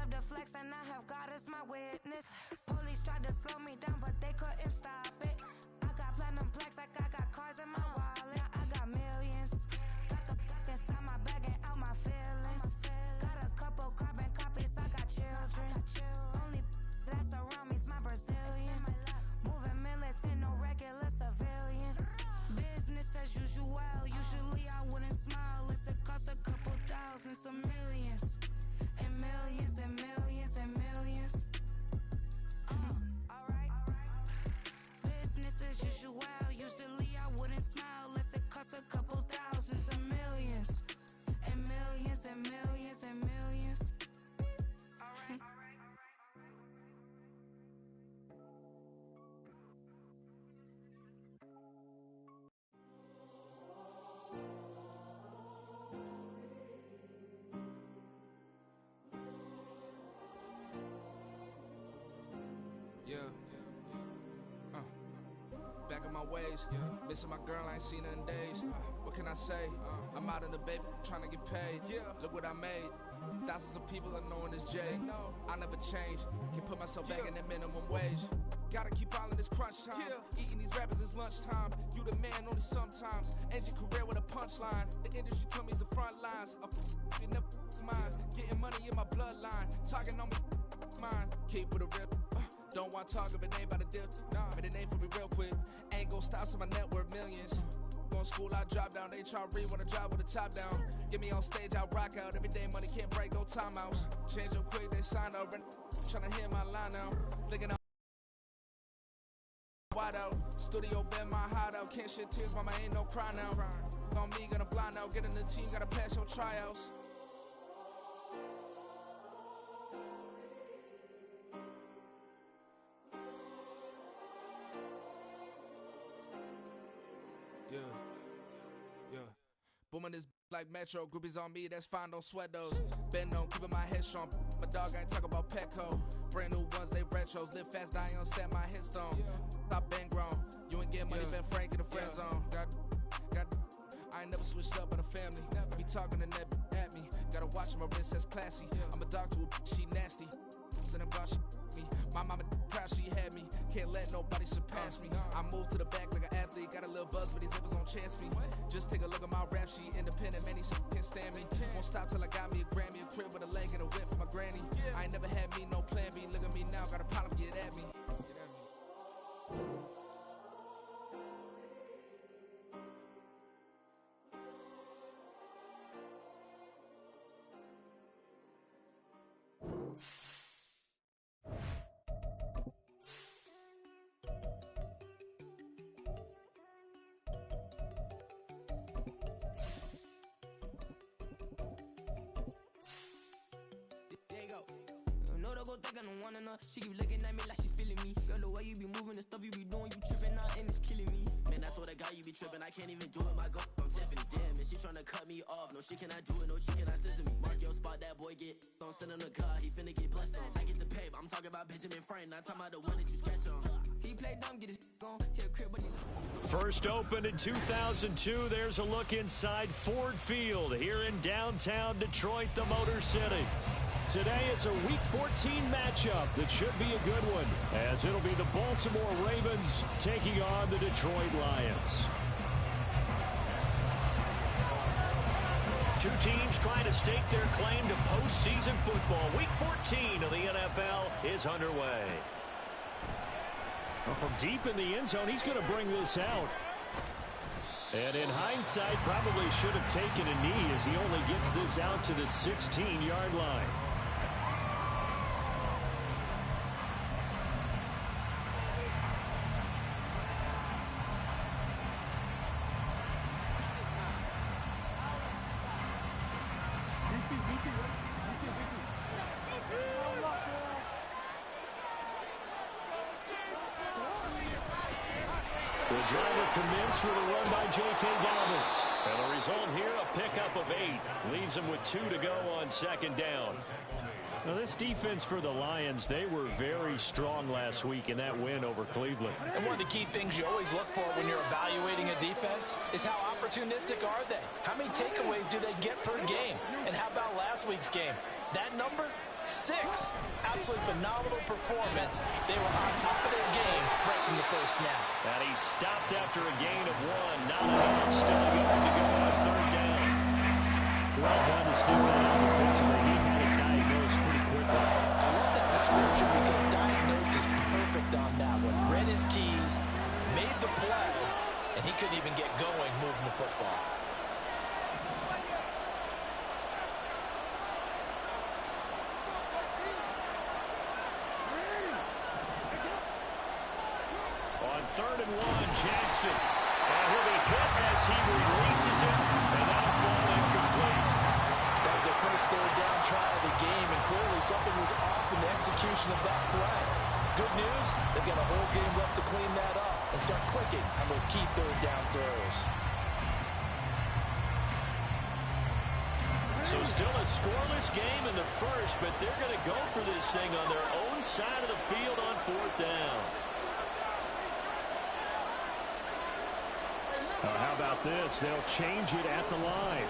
about to flex and I have God as my witness. Police tried to slow me down, but they couldn't stop it. I got platinum plaques like I got cars in my wallet. I got millions. Got the fuck inside my bag and out my feelings. Got a couple carbon copies, I got children. Only that's around me's my Brazilian. Moving militant, no regular civilian. Business as usual, usually I wouldn't smile. It's a cost a couple thousands of millions. And millions and millions and millions. Alright. Business as usual, usually I wouldn't smile. Unless it costs a couple thousands of millions. And millions and millions and millions. Alright. Back in my ways, missing my girl, I ain't seen her in days. What can I say? I'm out in the baby, trying to get paid. Look what I made. Thousands of people are knowing this Jay. I never change. Can put myself back in that minimum wage. Gotta keep all in this crunch time. Eating these rappers is lunchtime. You the man only sometimes. End your career with a punchline. The industry told me it's the front lines. You never mind. Getting money in my bloodline. Talking on me, mine. Keep with a rip. Don't want to talk if it ain't about a dip. But it ain't for me real quick. Ain't gon' stop till my net worth millions. Going school, I drop down. They try to read when I drive with the top down. Get me on stage, I rock out. Every day money can't break, no timeouts. Change up quick, they sign up. Tryna hear my line now. Thinking I'm wide out. Studio been my hideout. Can't shed tears, mama ain't no cry now. On me, gonna blind out. Get in the team, gotta pass your tryouts. Booming this like Metro, groupies on me, that's fine, don't sweat those. Been on, keeping my head strong. My dog ain't talk about Petco. Brand new ones, they retros. Live fast, dying on set, my headstone. Stop been grown. You ain't getting money, been Frank in the friend zone. I ain't never switched up on the family. Be talking to that at me. Gotta watch my wrist, that's classy. I'm a dog to a she nasty. Then I'm God, she me. My mama proud she had me. Can't let nobody surpass me. I move to the back like an athlete. Got a little buzz, but these zippers don't chance me. Just take a look at my rap sheet. Independent, man, these can't stand me. Won't stop till I got me a Grammy, a crib with a leg and a whip for my granny. I ain't never had me no plan B. Look at me now, got a problem, get at me. No, don't go think I don't wanna know. She keep looking at me like she feeling me. Girl, the way you be moving, the stuff you be doing, you tripping out and it's killing me. Man, that's what I got, you be tripping. I can't even do it, my girl from Tiffany. Damn, and she tryna cut me off. No, she cannot do it, no, she cannot scissor me. Mark your spot, that boy get on. Send him the car, he finna get blessed on. I get the pay, but I'm talking about Benjamin Franklin. Not talking about the one that you sketch on. He play dumb, get his on. Hit a crib, but he First opened in 2002. There's a look inside Ford Field here in downtown Detroit, the Motor City. Today, it's a Week 14 matchup that should be a good one, as it'll be the Baltimore Ravens taking on the Detroit Lions. Two teams trying to stake their claim to postseason football. Week 14 of the NFL is underway. Well, from deep in the end zone, he's going to bring this out. And in hindsight, probably should have taken a knee as he only gets this out to the 16-yard line. The drive will commence with a run by J.K. Dobbins. And the result here, a pickup of 8. Leaves them with 2 to go on second down. Now, this defense for the Lions, they were very strong last week in that win over Cleveland. And one of the key things you always look for when you're evaluating a defense is how opportunistic are they? How many takeaways do they get per game? And how about last week's game? That number, 6. absolutely phenomenal performance. They were on top of their game right from the first snap. And he stopped after a gain of 1. Not enough. Still going to go on third down. Well done to sniff that out defensively. He had it diagnosed pretty quickly. I love that description because diagnosed is perfect on that one. Read his keys, made the play, and he couldn't even get going moving the football. On 3rd and 1, Jackson. And he'll be hit as he releases it, and that'll fall incomplete. That was their first third down try of the game, and clearly something was off in the execution of that play. Good news, they've got a whole game left to clean that up and start clicking on those key third down throws. So still a scoreless game in the first, but they're going to go for this thing on their own side of the field on 4th down. How about this? They'll change it at the line.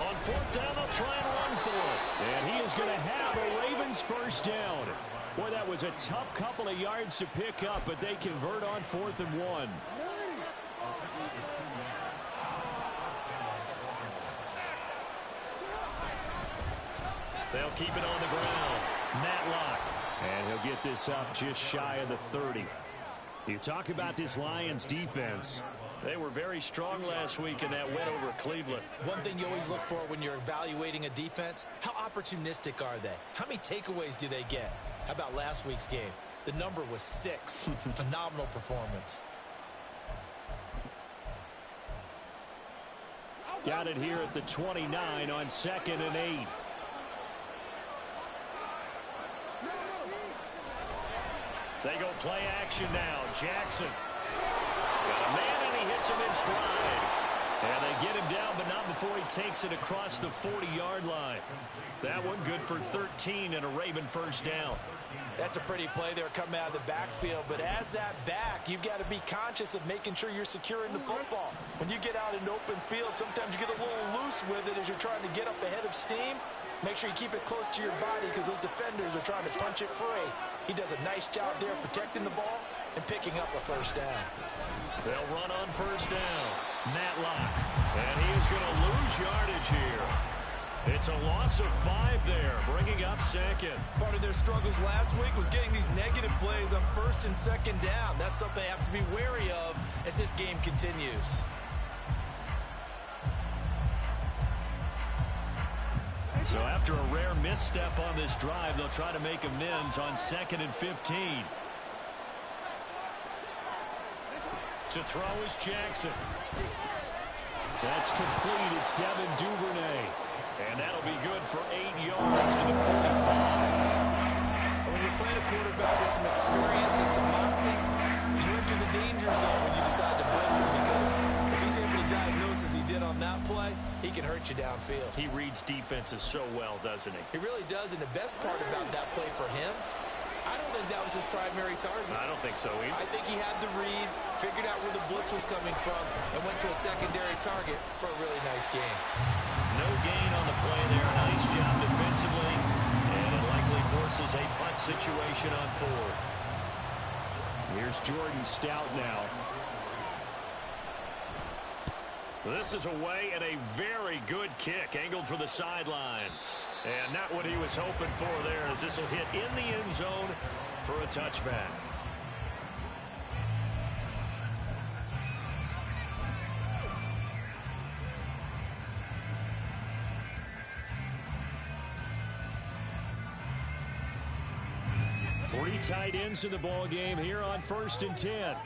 On 4th down, they'll try and run for it. And he is going to have a Ravens first down. Boy, that was a tough couple of yards to pick up, but they convert on 4th and 1. They'll keep it on the ground. Matlock. And he'll get this up just shy of the 30. You talk about this Lions defense. They were very strong last week in that win over Cleveland. One thing you always look for when you're evaluating a defense, how opportunistic are they? How many takeaways do they get? How about last week's game? The number was 6. Phenomenal performance. Got it here at the 29 on 2nd and 8. They go play action now. Jackson. Got a man, and he hits him in stride. And they get him down, but not before he takes it across the 40-yard line. That one good for 13 and a Raven first down. That's a pretty play there coming out of the backfield, but as that back, you've got to be conscious of making sure you're securing the football. When you get out in open field, sometimes you get a little loose with it as you're trying to get up ahead of steam. Make sure you keep it close to your body because those defenders are trying to punch it free. He does a nice job there protecting the ball and picking up a first down. They'll run on first down. Matlock. And he is going to lose yardage here. It's a loss of 5 there, bringing up 2nd. Part of their struggles last week was getting these negative plays on 1st and 2nd down. That's something they have to be wary of as this game continues. So after a rare misstep on this drive, they'll try to make amends on 2nd and 15. To throw is Jackson. That's complete. It's Devin Duvernay. And that'll be good for 8 yards to the 45. When you're playing a quarterback with some experience and some moxie, you enter the danger zone when you decide to blitz him because if he's able to diagnose as he did on that play, he can hurt you downfield. He reads defenses so well, doesn't he? He really does, and the best part about that play for him, I don't think that was his primary target. I don't think so either. I think he had the read, figured out where the blitz was coming from, and went to a secondary target for a really nice game. No gain on the play there. Nice job defensively. And it likely forces a punt situation on 4th. Here's Jordan Stout now. This is away and a very good kick angled for the sidelines. And not what he was hoping for there as this will hit in the end zone for a touchback. Three tight ends in the ball game here on 1st and 10.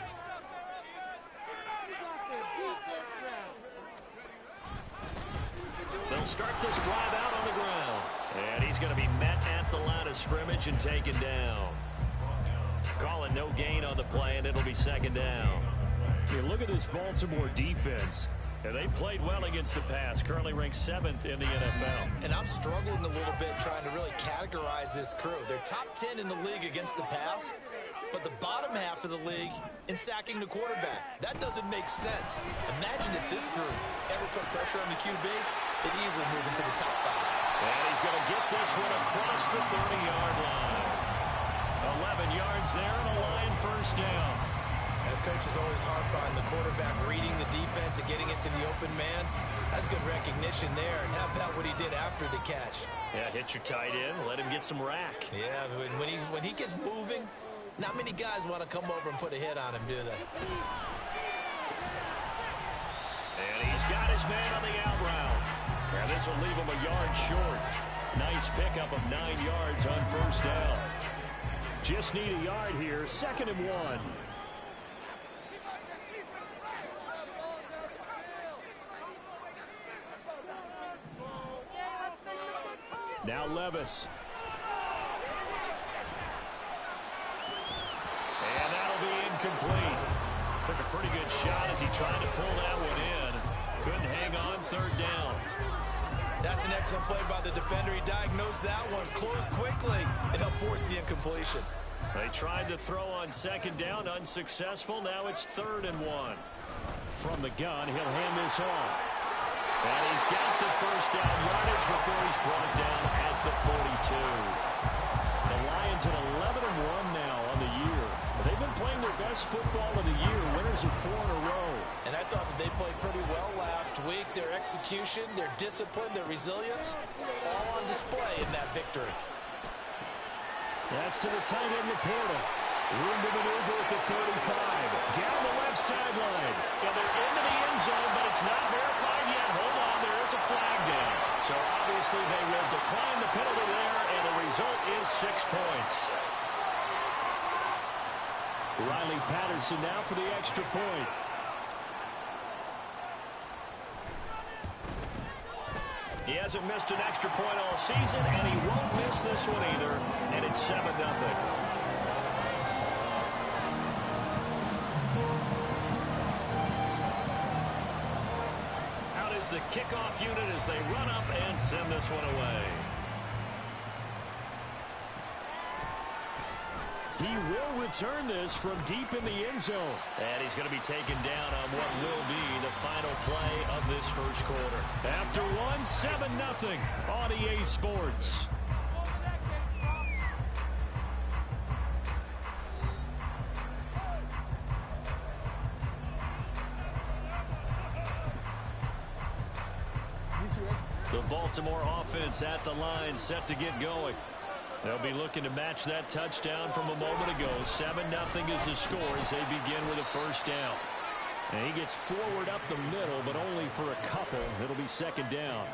They'll start this drive out on the ground. And he's going to be met at the line of scrimmage and taken down. Calling no gain on the play, and it'll be 2nd down. You look at this Baltimore defense. And they played well against the pass, currently ranked 7th in the NFL. And I'm struggling a little bit trying to really categorize this crew. They're top 10 in the league against the pass, but the bottom half of the league in sacking the quarterback. That doesn't make sense. Imagine if this group ever put pressure on the QB. they'd easily move into the top 5. And he's going to get this one across the 30-yard line. 11 yards there and a Lion first down. And coach is always harp on the quarterback reading the defense and getting it to the open man. That's good recognition there. And how about what he did after the catch? Yeah, hit your tight end, let him get some rack. Yeah, when he gets moving, not many guys want to come over and put a hit on him, do they? And he's got his man on the out route. And this will leave him a yard short. Nice pickup of 9 yards on first down. Just need a yard here, 2nd and 1. Now Levis. And that'll be incomplete. Took a pretty good shot as he tried to pull that one in. Couldn't hang on, 3rd down. That's an excellent play by the defender. He diagnosed that one, closed quickly, and helped force the incompletion. They tried to throw on 2nd down, unsuccessful. Now it's 3rd and 1. From the gun, he'll hand this off. And he's got the first down yardage before he's brought down at the 42. The Lions at 11-1 now on the year. They've been playing their best football of the year. Winners of 4 in a row. And I thought that they played pretty well last week. Their execution, their discipline, their resilience, all on display in that victory. That's to the tight end, Laporta. Room to maneuver at the 35. Down the left sideline. And they're into the end zone, but it's not verified yet. Hold on, there is a flag down. So obviously they will decline the penalty there, and the result is 6 points. Riley Patterson now for the extra point. He hasn't missed an extra point all season, and he won't miss this one either. And it's 7-0. Out is the kickoff unit as they run up and send this one away. He will return this from deep in the end zone. And he's going to be taken down on what will be the final play of this first quarter. After one, 7-0 on EA Sports. The Baltimore offense at the line, set to get going. They'll be looking to match that touchdown from a moment ago. 7-0 is the score as they begin with a first down. And he gets forward up the middle, but only for a couple. It'll be 2nd down.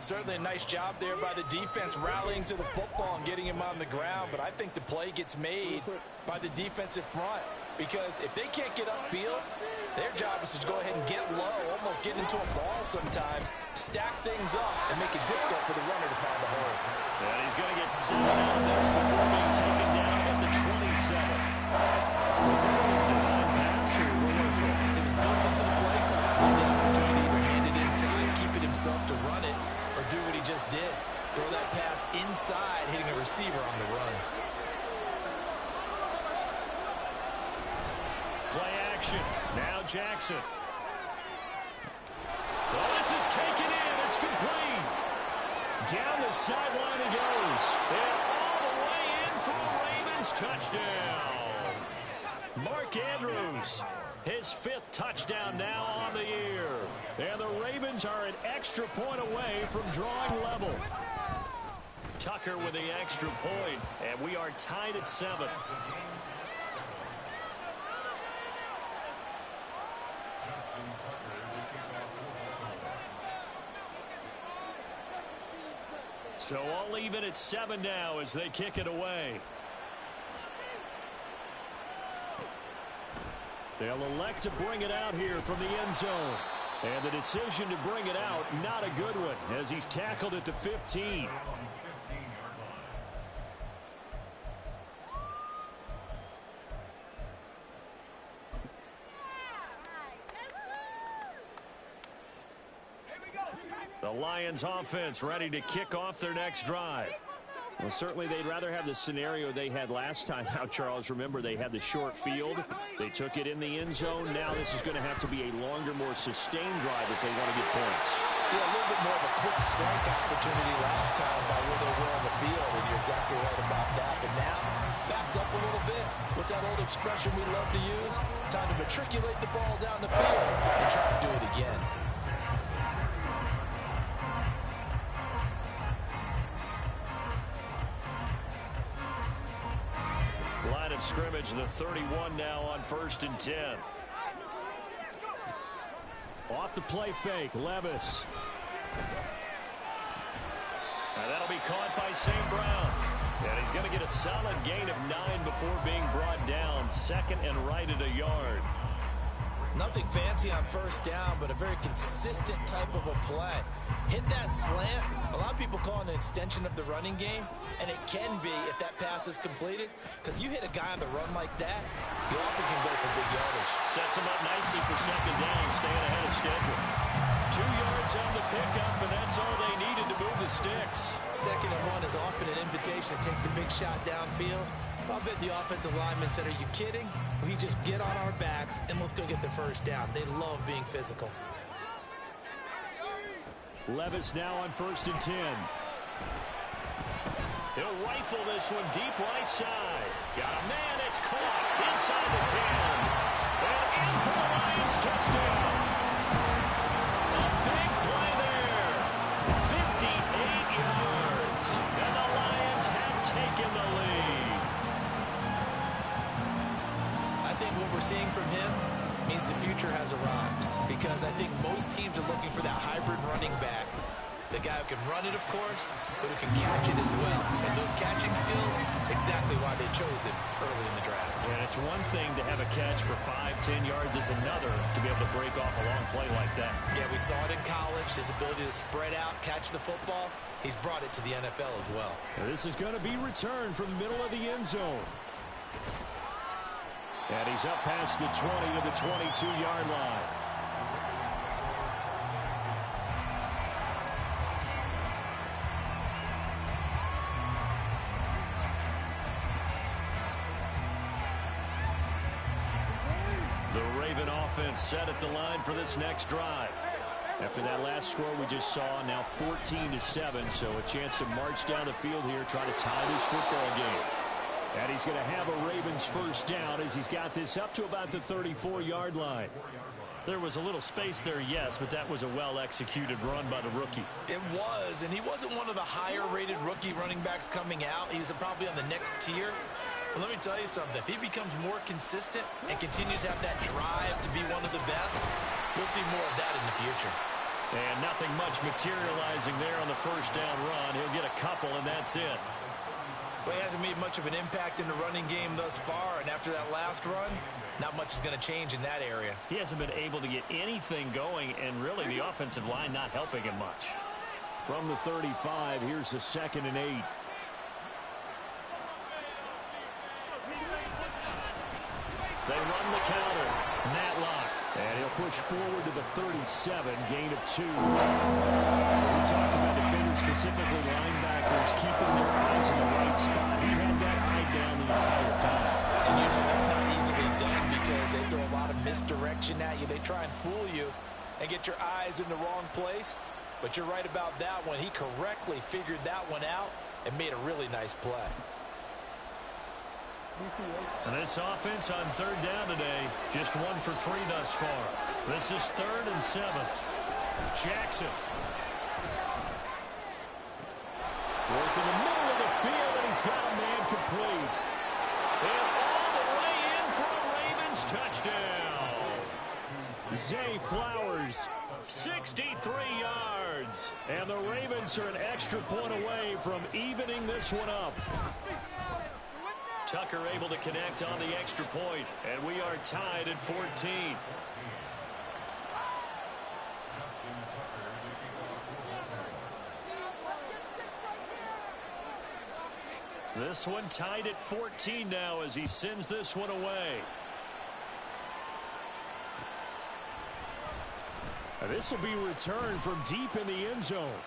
Certainly a nice job there by the defense rallying to the football and getting him on the ground. But I think the play gets made by the defensive front. Because if they can't get upfield, their job is to go ahead and get low, almost get into a ball sometimes, stack things up, and make it difficult for the runner to find the hole. And he's going to get 7 out of this before being taken down at the 27. Was that a design pass, or what was it? It was built into the play call. He had the opportunity to either hand it inside, keep it himself to run it, or do what he just did. Throw that pass inside, hitting a receiver on the run. Play action. Now Jackson. Well, this is taken in. It's complete. Down the sideline he goes. And all the way in for a Ravens touchdown. Mark Andrews, his 5th touchdown now on the year. And the Ravens are an extra point away from drawing level. Tucker with the extra point, and we are tied at 7. So all even at 7 now as they kick it away. They'll elect to bring it out here from the end zone. And the decision to bring it out, not a good one, as he's tackled at the 15. The Lions offense ready to kick off their next drive. Well, certainly they'd rather have the scenario they had last time out, Charles. Remember, they had the short field. They took it in the end zone. Now this is going to have to be a longer, more sustained drive if they want to get points. Yeah, a little bit more of a quick strike opportunity last time by where they were on the field, and you're exactly right about that. But now, backed up a little bit. What's that old expression we love to use? Time to matriculate the ball down the field and try to do it again. Line of scrimmage, the 31 now on 1st and 10. Off the play fake, Levis. And that'll be caught by St. Brown. And he's going to get a solid gain of 9 before being brought down. Second and right at a yard. Nothing fancy on 1st down, but a very consistent type of a play. Hit that slant. A lot of people call it an extension of the running game, and it can be if that pass is completed, because you hit a guy on the run like that, you often can go for big yardage. Sets him up nicely for 2nd down, staying ahead of schedule. 2 yards on the pickup, and that's all they needed to move the sticks. 2nd and 1 is often an invitation to take the big shot downfield. I bet the offensive linemen said, are you kidding? We just get on our backs and let's go get the 1st down. They love being physical. Levis now on 1st and 10. He'll rifle this one deep right side. Got a man, it's caught inside the 10. And in for the Lions, touchdown. A big play there. 58 yards. And the Lions have taken the lead. I think what we're seeing from him means the future has arrived, because I think most teams are looking for that hybrid running back. The guy who can run it, of course, but who can catch it as well. And those catching skills, exactly why they chose him early in the draft. And it's one thing to have a catch for 5-10 yards. It's another to be able to break off a long play like that. Yeah, we saw it in college, his ability to spread out, catch the football. He's brought it to the NFL as well. This is going to be returned from the middle of the end zone. And he's up past the 20 to the 22-yard line. The Raven offense set at the line for this next drive. After that last score we just saw, now 14-7, so a chance to march down the field here, try to tie this football game. And he's going to have a Ravens 1st down as he's got this up to about the 34-yard line. There was a little space there, yes, but that was a well-executed run by the rookie. It was, and he wasn't one of the higher-rated rookie running backs coming out. He's probably on the next tier. But let me tell you something. If he becomes more consistent and continues to have that drive to be one of the best, we'll see more of that in the future. And nothing much materializing there on the 1st down run. He'll get a couple, and that's it. Well, he hasn't made much of an impact in the running game thus far, and after that last run, not much is going to change in that area. He hasn't been able to get anything going, and really the offensive line not helping him much. From the 35, here's the 2nd and 8. They run the counter. Matlock. And he'll push forward to the 37, gain of 2. We talk about defenders, specifically linebackers, keeping their eyes in the right spot. He had that eye down the entire time. And you know that's not easily done because they throw a lot of misdirection at you. They try and fool you and get your eyes in the wrong place. But you're right about that one. He correctly figured that one out and made a really nice play. And this offense on 3rd down today, just 1 for 3 thus far. This is 3rd and 7. Jackson. Work in the middle of the field, and he's got a man complete. And all the way in for a Ravens touchdown. Zay Flowers, 63 yards. And the Ravens are an extra point away from evening this one up. Tucker able to connect on the extra point, and we are tied at 14. This one tied at 14 now as he sends this one away. And this will be returned from deep in the end zone.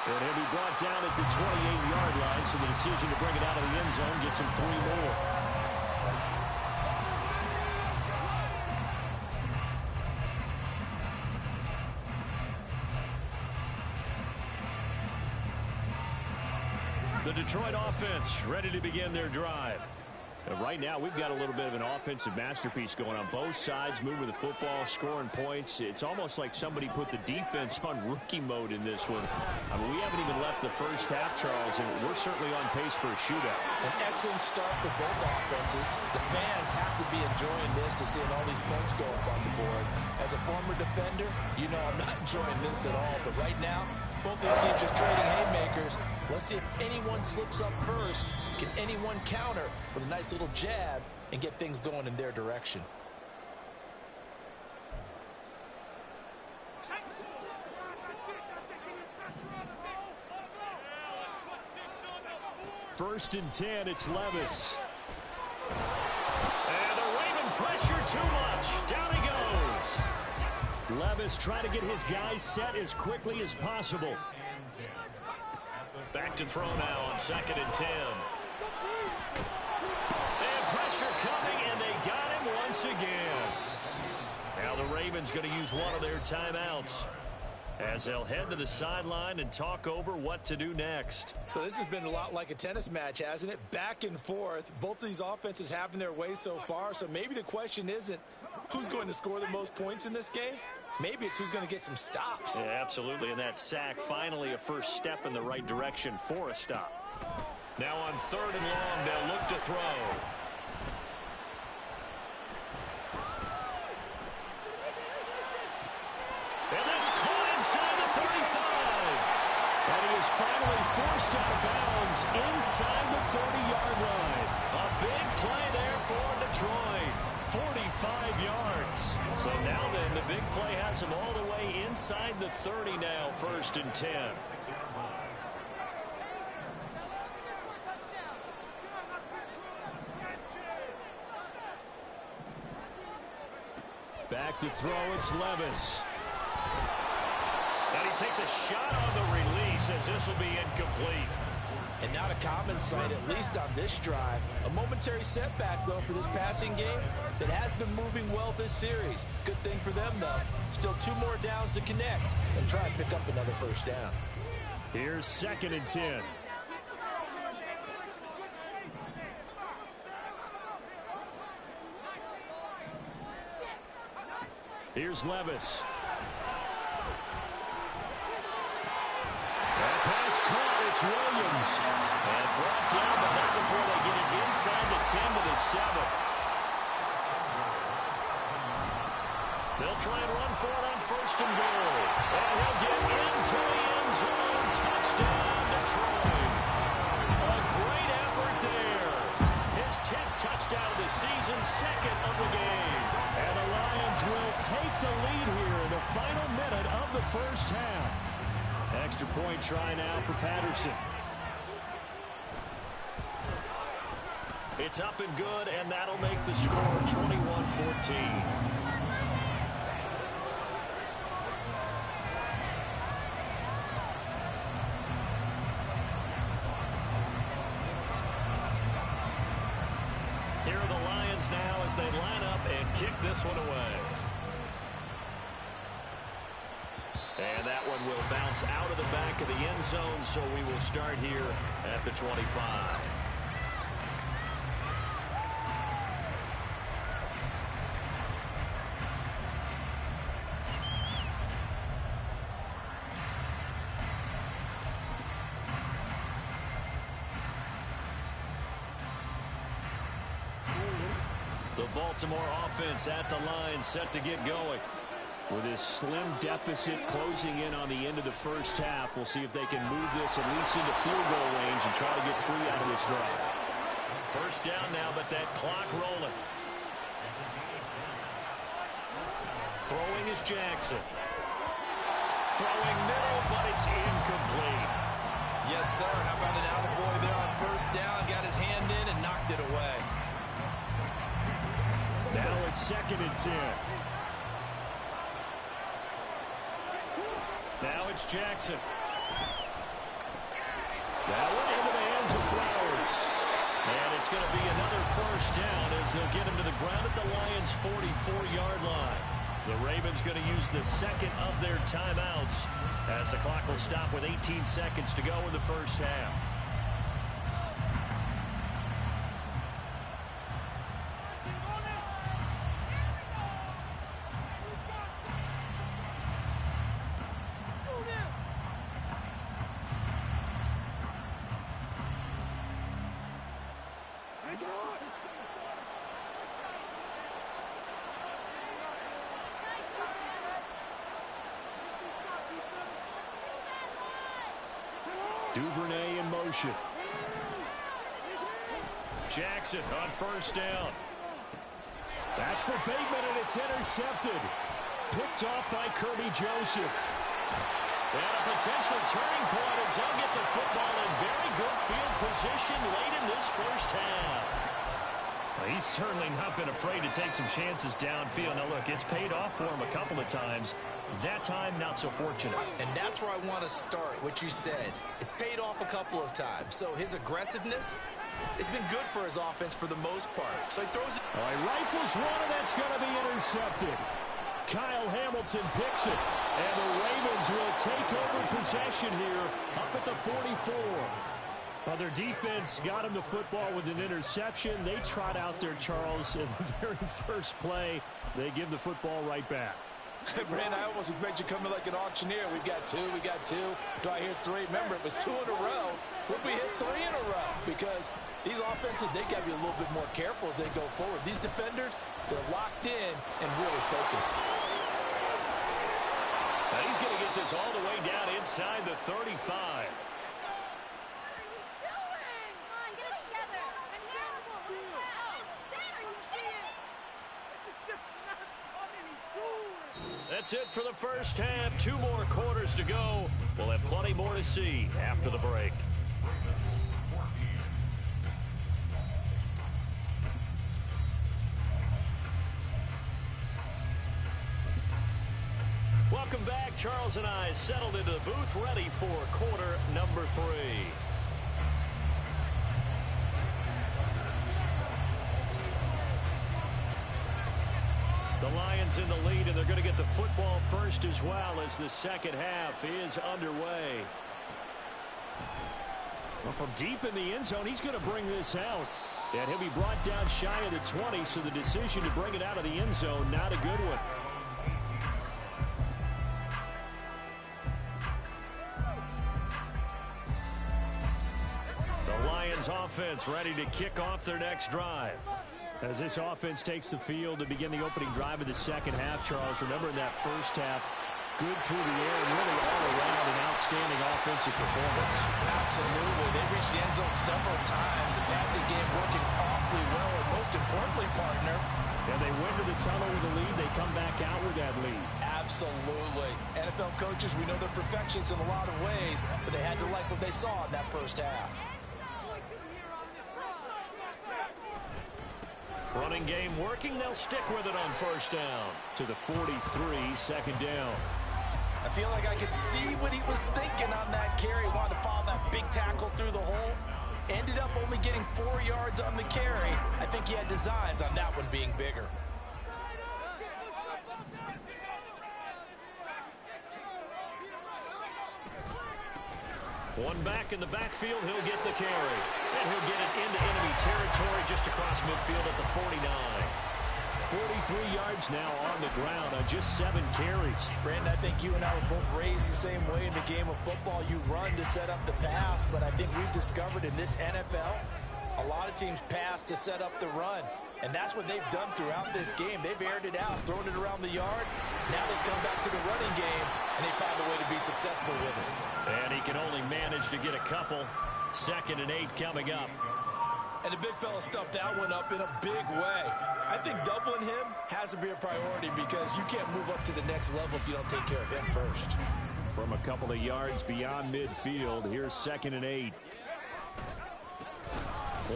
And he'll be brought down at the 28-yard line, so the decision to bring it out of the end zone gets him 3 more. The Detroit offense ready to begin their drive. Right now, we've got a little bit of an offensive masterpiece going on. Both sides moving the football, scoring points. It's almost like somebody put the defense on rookie mode in this one. I mean, we haven't even left the first half, Charles, and we're certainly on pace for a shootout. An excellent start for both offenses. The fans have to be enjoying this to seeing all these points go up on the board. As a former defender, you know I'm not enjoying this at all. But right now, both these teams just trading haymakers. Let's see if anyone slips up first. Can anyone counter with a nice little jab and get things going in their direction? First and 10, it's Levis. And the Raven pressure too much. Down he goes. Levis trying to get his guys set as quickly as possible. Back to throw now on 2nd and 10. And pressure coming, and they got him once again. Now the Ravens going to use one of their timeouts as they'll head to the sideline and talk over what to do next. So this has been a lot like a tennis match, hasn't it? Back and forth. Both of these offenses having their way so far. So maybe the question isn't who's going to score the most points in this game. Maybe it's who's going to get some stops. Yeah, absolutely. And that sack, finally a first step in the right direction for a stop. Now on 3rd and long, they'll look to throw. And that's caught inside the 35. And he is finally forced out of bounds inside the 30-yard line. A big play there for Detroit. 45 yards. So now then, the big play has him all the way inside the 30 now, 1st and 10. Back to throw, it's Levis. And he takes a shot on the release as this will be incomplete. And not a common sight, at least on this drive. A momentary setback, though, for this passing game that has been moving well this series. Good thing for them, though. Still 2 more downs to connect and try and pick up another first down. Here's 2nd and 10. Here's Levis. That pass caught. It's Williams. And brought down, but not before they get it inside the 10 to the 7. They'll try and run for it on 1st and goal. And he'll get into the end zone. Touchdown, Detroit. A great effort there. His 10th touchdown of the season, 2nd of the game. And the Lions will take the lead here in the final minute of the first half. Extra point try now for Patterson. It's up and good, and that'll make the score 21-14. Here are the Lions now as they line up and kick this one away. And that one will bounce out of the back of the end zone, so we will start here at the 25. The Baltimore offense at the line, set to get going. With this slim deficit closing in on the end of the first half, we'll see if they can move this at least into field goal range and try to get 3 out of this drive. First down now, but that clock rolling. Throwing is Jackson. Throwing middle, but it's incomplete. Yes, sir. How about an attaboy there on 1st down? Got his hand in and knocked it away. Now it's 2nd and 10. Now it's Jackson. That one into the hands of Flowers. And it's going to be another first down as they'll get him to the ground at the Lions' 44-yard line. The Ravens going to use the 2nd of their timeouts as the clock will stop with 18 seconds to go in the first half. Duvernay in motion. Jackson on first down. That's for Bateman, and it's intercepted. Picked off by Kirby Joseph. And a potential turning point as they'll get the football in very good field position late in this first half. Well, he's certainly not been afraid to take some chances downfield. Now, look, it's paid off for him a couple of times. That time, not so fortunate. And that's where I want to start, what you said. It's paid off a couple of times. So his aggressiveness has been good for his offense for the most part. So he throws it. All right, rifles one, and that's going to be intercepted. Kyle Hamilton picks it. And the Ravens will take over possession here up at the 44. Well, their defense got him the football with an interception. They trot out there, Charles, in the very first play. They give the football right back. Brandon, I almost expect you coming like an auctioneer. We've got two. Do I hear three? Remember, it was 2 in a row. Would we hit 3 in a row? Because these offenses, they got to be a little bit more careful as they go forward. These defenders, they're locked in and really focused. Now he's going to get this all the way down inside the 35. That's it for the first half. 2 more quarters to go. We'll have plenty more to see after the break. Welcome back. Charles and I settled into the booth, ready for quarter number 3. The Lions in the lead, and they're going to get the football first as well as the second half is underway. Well, from deep in the end zone, he's going to bring this out. And he'll be brought down shy of the 20, so the decision to bring it out of the end zone, not a good one. The Lions offense ready to kick off their next drive. As this offense takes the field to begin the opening drive of the second half, Charles, remember in that first half, good through the air and really all around an outstanding offensive performance. Absolutely. They reached the end zone several times. The passing game working awfully well, and most importantly, partner. And they went to the tunnel with a lead. They come back out with that lead. Absolutely. NFL coaches, we know they're perfectionists in a lot of ways, but they had to like what they saw in that first half. Running game working. They'll stick with it on first down to the 43, second down. I feel like I could see what he was thinking on that carry. Wanted to follow that big tackle through the hole. Ended up only getting 4 yards on the carry. I think he had designs on that one being bigger. One back in the backfield, he'll get the carry. And he'll get it into enemy territory just across midfield at the 49. 43 yards now on the ground on just 7 carries. Brandon, I think you and I were both raised the same way in the game of football. You run to set up the pass, but I think we've discovered in this NFL, a lot of teams pass to set up the run. And that's what they've done throughout this game. They've aired it out, thrown it around the yard. Now they come back to the running game, and they find a way to be successful with it. And he can only manage to get a couple. 2nd and 8 coming up. And the big fella stuffed that one up in a big way. I think doubling him has to be a priority because you can't move up to the next level if you don't take care of him first. From a couple of yards beyond midfield, here's 2nd and 8.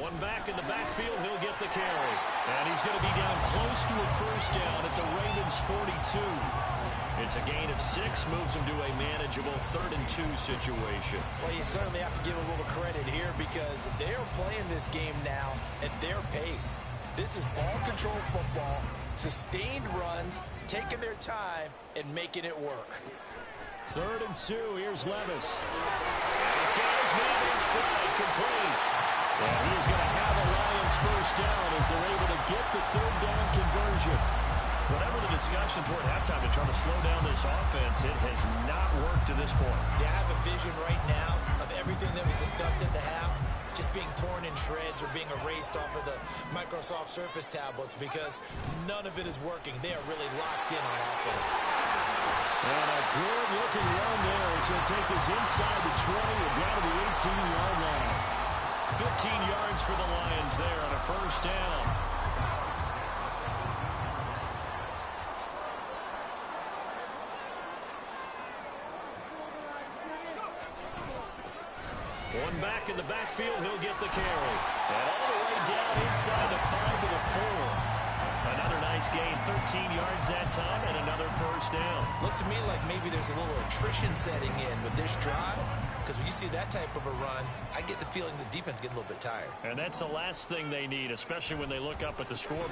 One back in the backfield, he'll get the carry. And he's going to be down close to a first down at the Ravens 42. It's a gain of 6, moves him to a manageable 3rd and 2 situation. Well, you certainly have to give a little credit here because they're playing this game now at their pace. This is ball control football, sustained runs, taking their time, and making it work. 3rd and 2, here's Levis. He's got his man in stride, complete. And he's going to have the Lions first down as they're able to get the 3rd down conversion. Whatever the discussions were at halftime to try to slow down this offense, it has not worked to this point. Yeah, I have a vision right now of everything that was discussed at the half just being torn in shreds or being erased off of the Microsoft Surface tablets because none of it is working. They are really locked in on offense. And a good-looking run there as So he'll take this inside the 20 and down to the 18-yard line. 15 yards for the Lions there on a first down. One back in the backfield, he'll get the carry. And all the way down inside the 5 to the 4. Another nice gain, 13 yards that time, and another first down. Looks to me like maybe there's a little attrition setting in with this drive, because when you see that type of a run, I get the feeling the defense getting a little bit tired. And that's the last thing they need, especially when they look up at the scoreboard.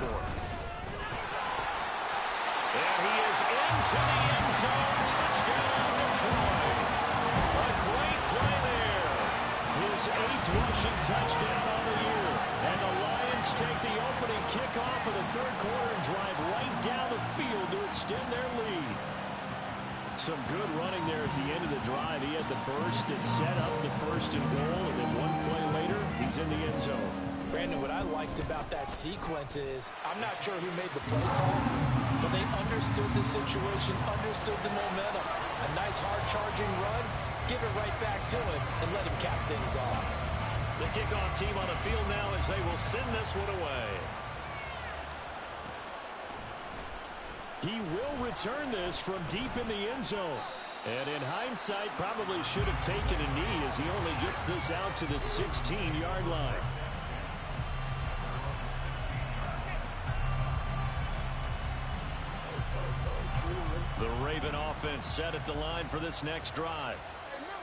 There he is into the end zone. Touchdown, Detroit. A great play there. His 8th rushing touchdown on the year. And the Lions take the opening kickoff of the third quarter and drive right down the field to extend their lead. Some good running there at the end of the drive. He had the burst that set up the first and goal, and then one play later, he's in the end zone. Brandon, what I liked about that sequence is, I'm not sure who made the play call, but they understood the situation, understood the momentum. A nice hard-charging run, give it right back to him, and let him cap things off. The kickoff team on the field now as they will send this one away. He will return this from deep in the end zone. And in hindsight, probably should have taken a knee as he only gets this out to the 16-yard line. The Raven offense set at the line for this next drive.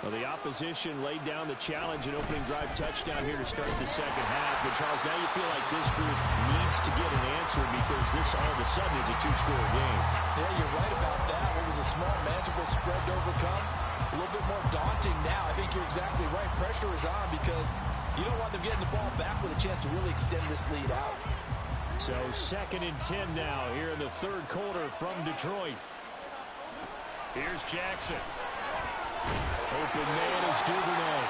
Well, the opposition laid down the challenge and opening drive touchdown here to start the second half. And, Charles, now you feel like this group needs to get an answer because this all of a sudden is a two-score game. Yeah, you're right about that. It was a small, manageable spread to overcome. A little bit more daunting now. I think you're exactly right. Pressure is on because you don't want them getting the ball back with a chance to really extend this lead out. So 2nd and 10 now here in the third quarter from Detroit. Here's Jackson. Open man is Duvernay.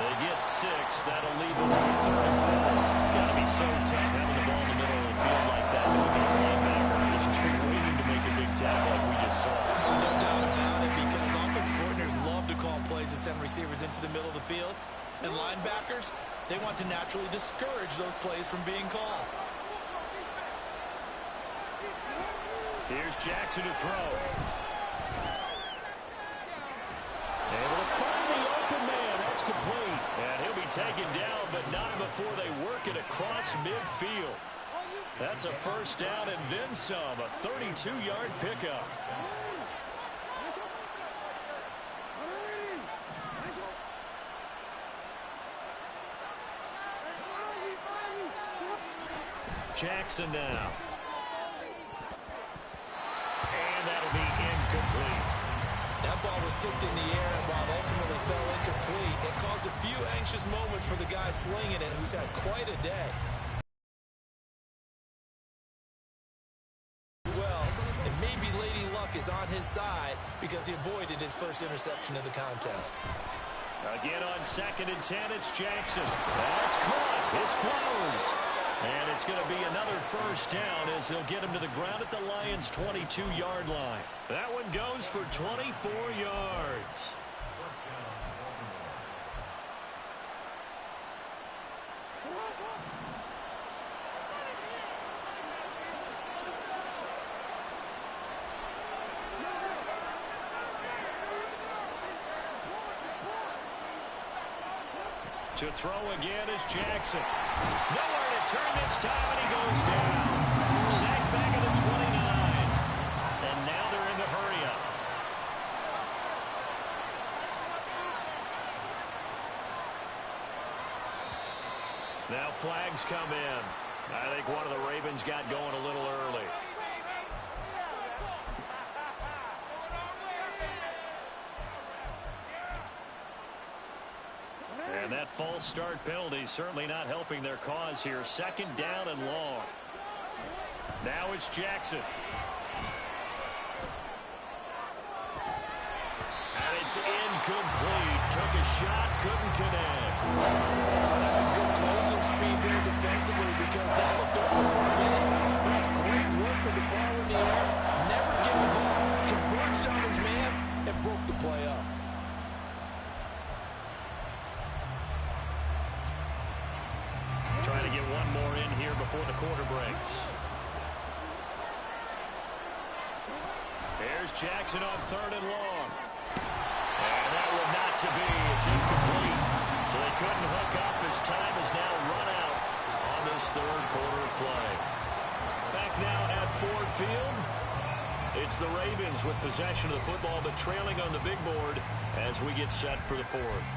They get 6. That'll leave them with 3rd and 4. It's got to be so tough having the ball in the middle of the field like that. With a linebacker is just waiting to make a big tackle like we just saw. No doubt about it, because offense coordinators love to call plays to send receivers into the middle of the field. And linebackers, they want to naturally discourage those plays from being called. Here's Jackson to throw. Able to find the open man. That's complete. And he'll be taken down, but not before they work it across midfield. That's a first down and then some. A 32-yard pickup. Jackson now. And that'll be incomplete. That ball was tipped in the air, and while it ultimately fell incomplete, it caused a few anxious moments for the guy slinging it, who's had quite a day. Well, and maybe Lady Luck is on his side because he avoided his first interception of the contest. Again on 2nd and 10, it's Jackson. That's caught. It's Flowers. And it's going to be another first down as they'll get him to the ground at the Lions' 22-yard line. That one goes for 24 yards. To throw again is Jackson. Nowhere to turn this time, and he goes down. Sacked back at the 29. And now they're in the hurry-up. Now flags come in. I think one of the Ravens got going a little early. And that false start penalty certainly not helping their cause here. 2nd down and long. Now it's Jackson. And it's incomplete. Took a shot, couldn't connect. That's some good closing speed there defensively because that looked open for a minute. That's great work with the ball in the air. Never gave up. Converged on his man and broke the play up. before the quarter breaks. Here's Jackson on 3rd and long. And that one not to be. It's incomplete. So they couldn't hook up as time is now run out on this 3rd quarter of play. Back now at Ford Field. It's the Ravens with possession of the football, but trailing on the big board as we get set for the 4th.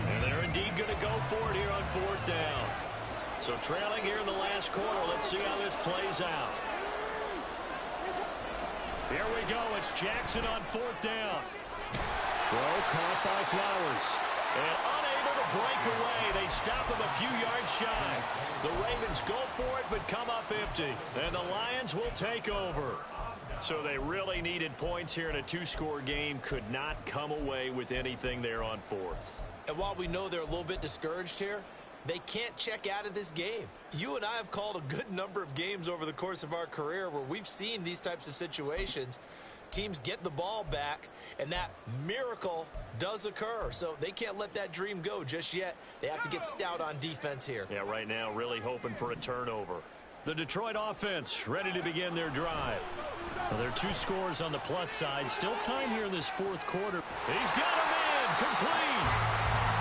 And they're indeed going to go for it here on 4th down. So trailing here in the last quarter. Let's see how this plays out. Here we go. It's Jackson on 4th down. Throw caught by Flowers. And unable to break away. They stop him a few yards shy. The Ravens go for it but come up empty. And the Lions will take over. So they really needed points here in a 2-score game. Could not come away with anything there on 4th. And while we know they're a little bit discouraged here, they can't check out of this game. You and I have called a good number of games over the course of our career where we've seen these types of situations. Teams get the ball back, and that miracle does occur. So they can't let that dream go just yet. They have to get stout on defense here. Yeah, right now really hoping for a turnover. The Detroit offense ready to begin their drive. Well, there are 2 scores on the plus side. Still time here in this 4th quarter. He's got a man complete.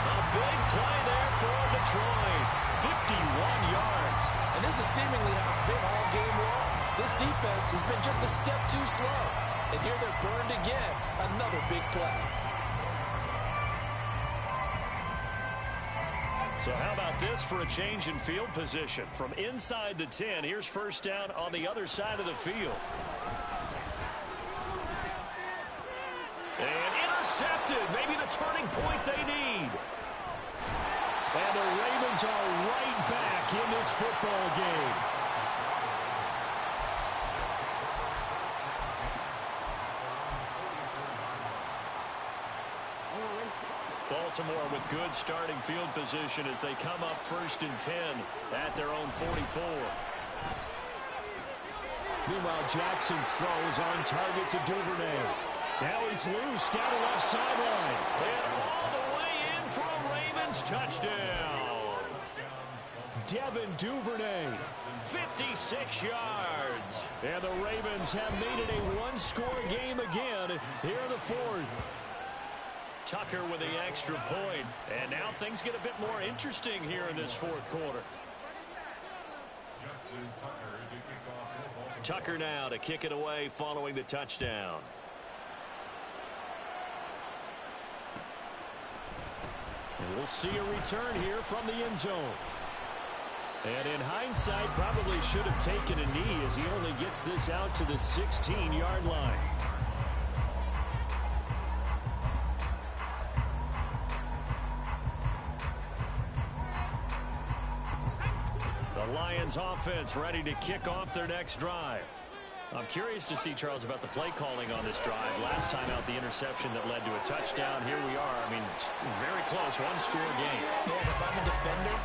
A big play there for Detroit. 51 yards. And this is seemingly how it's been all game long. This defense has been just a step too slow. And here they're burned again. Another big play. So how about this for a change in field position? From inside the 10, here's 1st down on the other side of the field. And intercepted. Maybe the turning point they need. And the Ravens are right back in this football game. Baltimore with good starting field position as they come up 1st and 10 at their own 44. Meanwhile, Jackson's throw is on target to Duvernay. Now he's loose down the left sideline. And all the way in for a Ravens touchdown. Devin Duvernay, 56 yards. And the Ravens have made it a 1-score game again here in the 4th. Tucker with the extra point. And now things get a bit more interesting here in this 4th quarter. Tucker now to kick it away following the touchdown. And we'll see a return here from the end zone. And in hindsight, probably should have taken a knee as he only gets this out to the 16-yard line. The Lions offense ready to kick off their next drive. I'm curious to see, Charles, about the play calling on this drive. Last time out, the interception that led to a touchdown. Here we are. I mean, very close, 1-score game. Yeah, and if I'm a defender,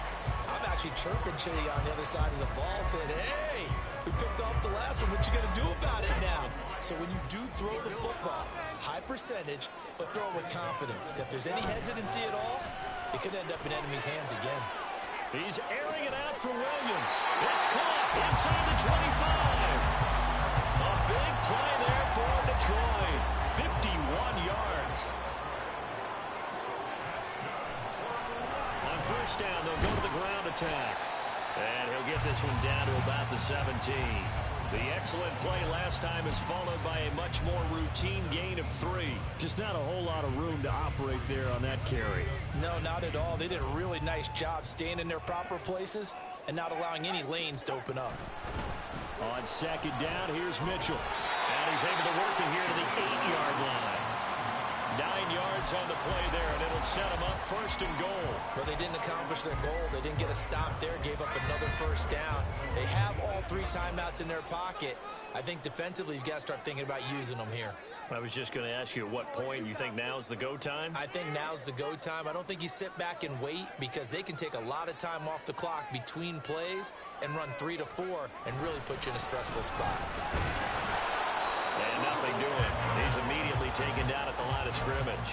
I'm actually chirping Chili on the other side of the ball, saying, hey, we picked off the last one. What you going to do about it now? So when you do throw the football, high percentage, but throw it with confidence. If there's any hesitancy at all, it could end up in enemy's hands again. He's airing it out for Williams. It's caught inside the 25. A big play there for Detroit. 51 yards. On 1st down, they'll go to the ground attack. And he'll get this one down to about the 17. The excellent play last time is followed by a much more routine gain of 3. Just not a whole lot of room to operate there on that carry. No, not at all. They did a really nice job staying in their proper places and not allowing any lanes to open up. On 2nd down, here's Mitchell. And he's able to work it here to the 8-yard line. 9 yards on the play there, and it'll set them up 1st and goal. But they didn't accomplish their goal. They didn't get a stop there, gave up another 1st down. They have all 3 timeouts in their pocket. I think defensively, you've got to start thinking about using them here. I was just going to ask you at what point you think now's the go time? I think now's the go time. I don't think you sit back and wait because they can take a lot of time off the clock between plays and run 3 to 4 and really put you in a stressful spot. And nothing doing. He's immediately taken down at the line of scrimmage.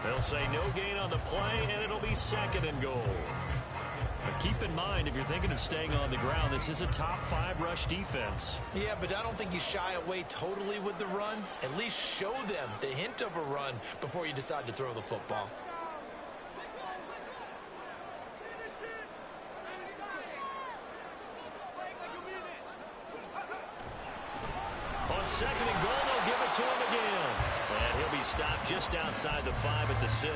They'll say no gain on the play, and it'll be 2nd and goal. But keep in mind, if you're thinking of staying on the ground, this is a top 5 rush defense. Yeah, but I don't think you shy away totally with the run. At least show them the hint of a run before you decide to throw the football. On 2nd and goal, they'll give it to him again. And he'll be stopped just outside the 5 at the 6.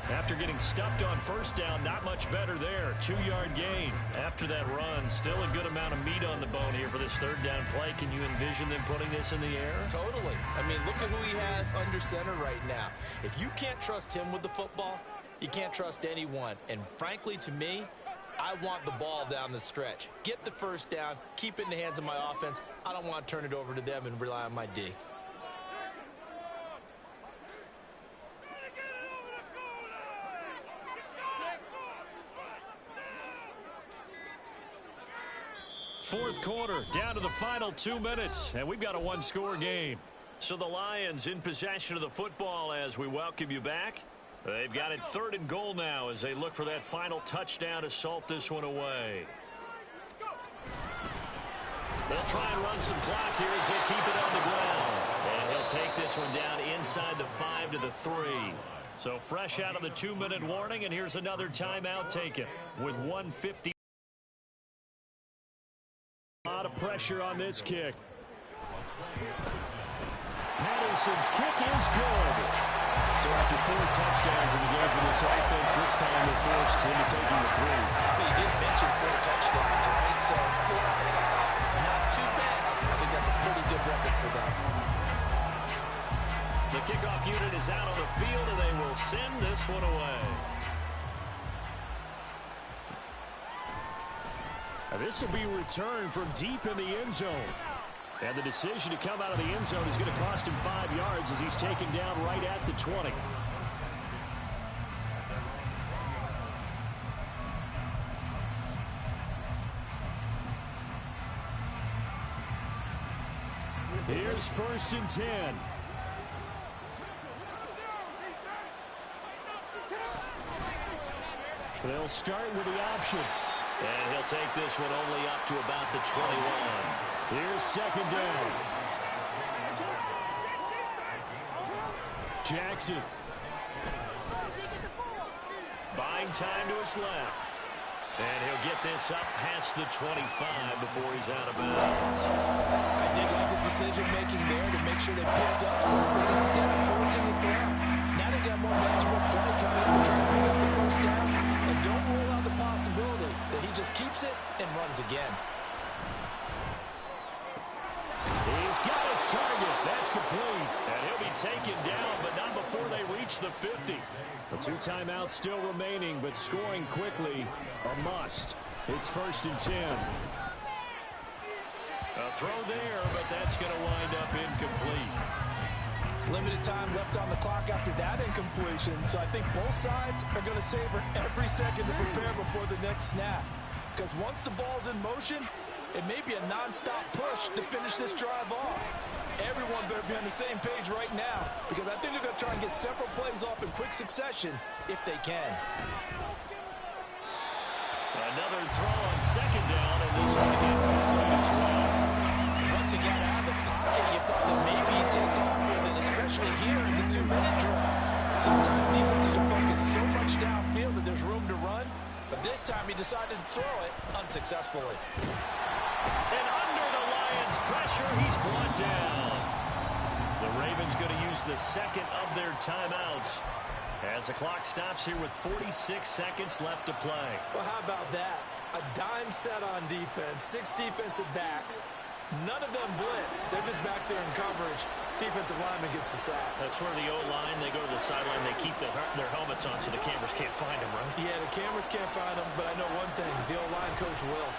After getting stuffed on 1st down, not much better there. 2-yard gain. After that run, still a good amount of meat on the bone here for this 3rd down play. Can you envision them putting this in the air? Totally. I mean, look at who he has under center right now. If you can't trust him with the football, you can't trust anyone. And frankly, to me, I want the ball down the stretch. Get the 1st down, keep it in the hands of my offense. I don't want to turn it over to them and rely on my D. Fourth quarter, down to the final 2 minutes, and we've got a 1-score game. So the Lions in possession of the football as we welcome you back. They've got it 3rd and goal now as they look for that final touchdown to salt this one away. They'll try and run some clock here as they keep it on the ground. And he'll take this one down inside the 5 to the 3. So fresh out of the 2-minute warning, and here's another timeout taken with 1:50. A lot of pressure on this kick. Patterson's kick is good. So after 4 touchdowns in the game for this offense, this time they're forced into taking the 3. Well, you did mention 4 touchdowns, right? So 4 out of 5, not too bad. I think that's a pretty good record for them. The kickoff unit is out on the field, and they will send this one away. This will be returned from deep in the end zone. And the decision to come out of the end zone is going to cost him 5 yards as he's taken down right at the 20. Here's 1st and 10. They'll start with the option. And he'll take this one only up to about the 21. Here's 2nd down. Jackson. Buying time to his left. And he'll get this up past the 25 before he's out of bounds. I did like his decision-making there to make sure they picked up something instead of forcing the throw. Now they got more manageable play coming in to try and pick up the 1st down. And don't rule out the possibility that he just keeps it and runs again. He's got his target. That's complete. And he'll be taken down, but not before they reach the 50. The 2 timeouts still remaining, but scoring quickly, a must. It's 1st and 10. A throw there, but that's going to wind up incomplete. Limited time left on the clock after that incompletion, so I think both sides are going to savor every second to prepare before the next snap. Because once the ball's in motion, it may be a non-stop push to finish this drive off. Everyone better be on the same page right now, because I think they're going to try and get several plays off in quick succession if they can. Another throw on 2nd down, and this one incomplete as well. Once you get out of the pocket, you thought that maybe you take off with it, especially here in the 2-minute drill. Sometimes defenses are focused so much downfield that there's room to run, but this time he decided to throw it unsuccessfully. And under the Lions' pressure, he's brought down. The Ravens going to use the 2nd of their timeouts as the clock stops here with 46 seconds left to play. Well, how about that? A dime set on defense, 6 defensive backs. None of them blitz. They're just back there in coverage. Defensive lineman gets the sack. That's where the O-line, they go to the sideline, they keep their helmets on so the cameras can't find them, right? Yeah, the cameras can't find them, but I know one thing. The O-line coach will.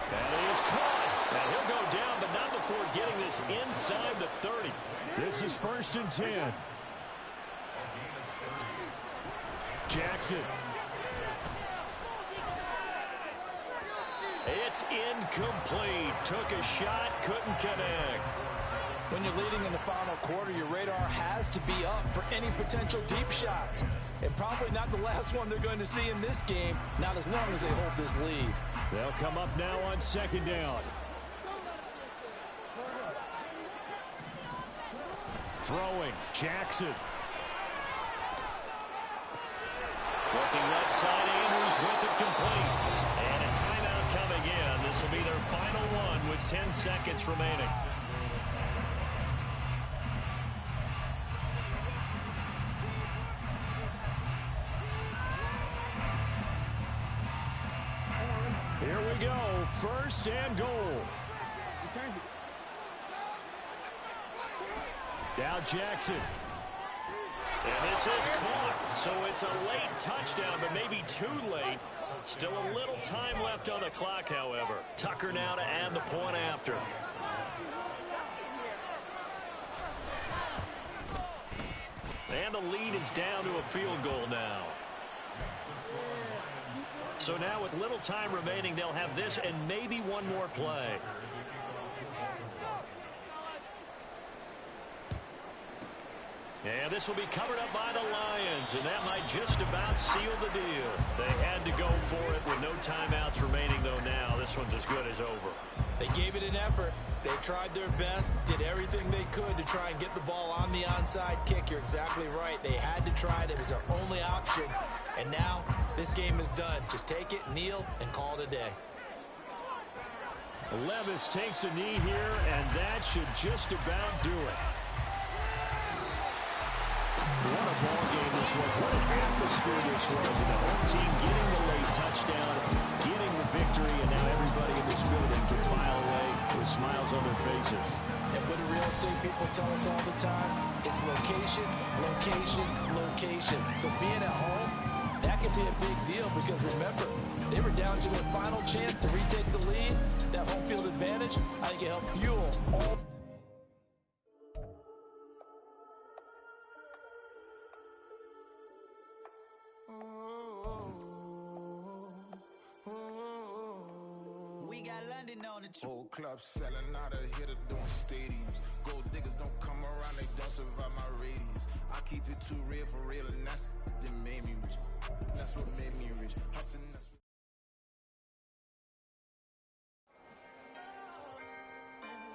And he is caught. And he'll go down, but not before getting this inside the 30. This is 1st and 10. Jackson. It's incomplete. Took a shot, couldn't connect. When you're leading in the final quarter, your radar has to be up for any potential deep shots. And probably not the last one they're going to see in this game, not as long as they hold this lead. They'll come up now on second down. Throwing, Jackson. Looking left side, Andrews with it complete. And a timeout coming in. This will be their final one with 10 seconds remaining. Here we go, first and goal. Now Jackson. And this is caught, so it's a late touchdown, but maybe too late. Still a little time left on the clock, however. Tucker now to add the point after. And the lead is down to a field goal now. So now with little time remaining, they'll have this and maybe one more play. And this will be covered up by the Lions, and that might just about seal the deal. They had to go for it with no timeouts remaining, though now this one's as good as over. They gave it an effort. They tried their best, did everything they could to try and get the ball on the onside kick. You're exactly right. They had to try it. It was their only option. And now this game is done. Just take it, kneel, and call it a day. Levis takes a knee here, and that should just about do it. What a ball game this was. What an atmosphere this was. And the home team getting the late touchdown, getting the victory, and now everybody in this building can file away with smiles on their faces. And what do real estate people tell us all the time? It's location, location, location. So being at home, that can be a big deal because remember, they were down to their final chance to retake the lead. That home field advantage, I think it helped fuel all. We got London on the whole club selling out of hitter doing stadiums. Gold diggers don't come around, they don't survive my radius. I keep it too real for real, and that's that made me rich. That's what made me rich. Hustling, that's what...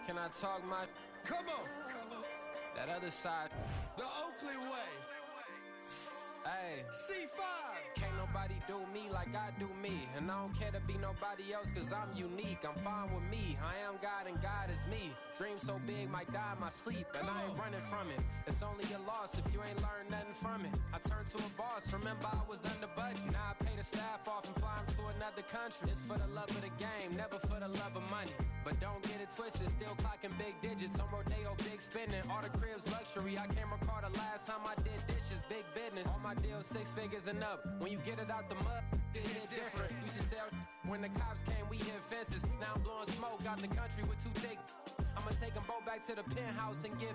Can I talk my... Come on! That other side. The Oakley way. Hey. C5. Can't nobody do me like I do me. And I don't care to be nobody else cause I'm unique. I'm fine with me. I am God and God is me. Dream so big might die in my sleep. And I ain't running from it. It's only a loss if you ain't learned nothing from it. I turned to a boss. Remember I was under budget. Now I pay the staff off and fly them to another country. It's for the love of the game, never for the love of money. But don't get it twisted, still clocking big digits. On Rodeo, big spending. All the cribs luxury. I can't recall the last time I did dishes. Big business. All my deals 6 figures and up. When you get it out the mud, it hit different. Used to sell when the cops came, we hit fences. Now I'm blowing smoke out the country with too thick. I'ma take them both back to the penthouse and get.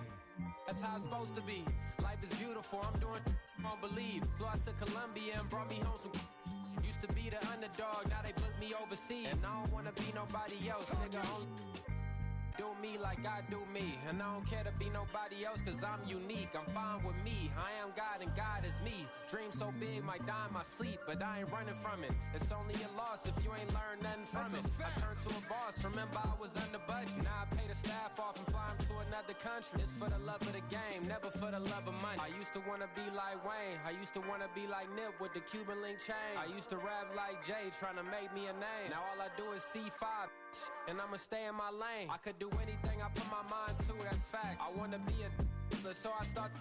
That's how it's supposed to be. Life is beautiful, I'm doing won't believe. Flew out to Colombia and brought me home some. Used to be the underdog, now they booked me overseas. And I don't wanna be nobody else, nigga. Do me like I do me. And I don't care to be nobody else cause I'm unique. I'm fine with me. I am God and God is me. Dream so big might die in my sleep, but I ain't running from it. It's only a loss if you ain't learned nothing from it. I turned to a boss, remember I was under budget. Now I pay the staff off and fly them to another country. It's for the love of the game, never for the love of money. I used to wanna be like Wayne. I used to wanna be like Nip with the Cuban link chain. I used to rap like Jay, trying to make me a name. Now all I do is C5, and I'ma stay in my lane. I could do anything I put my mind to, that's fact. I wanna be a so I start.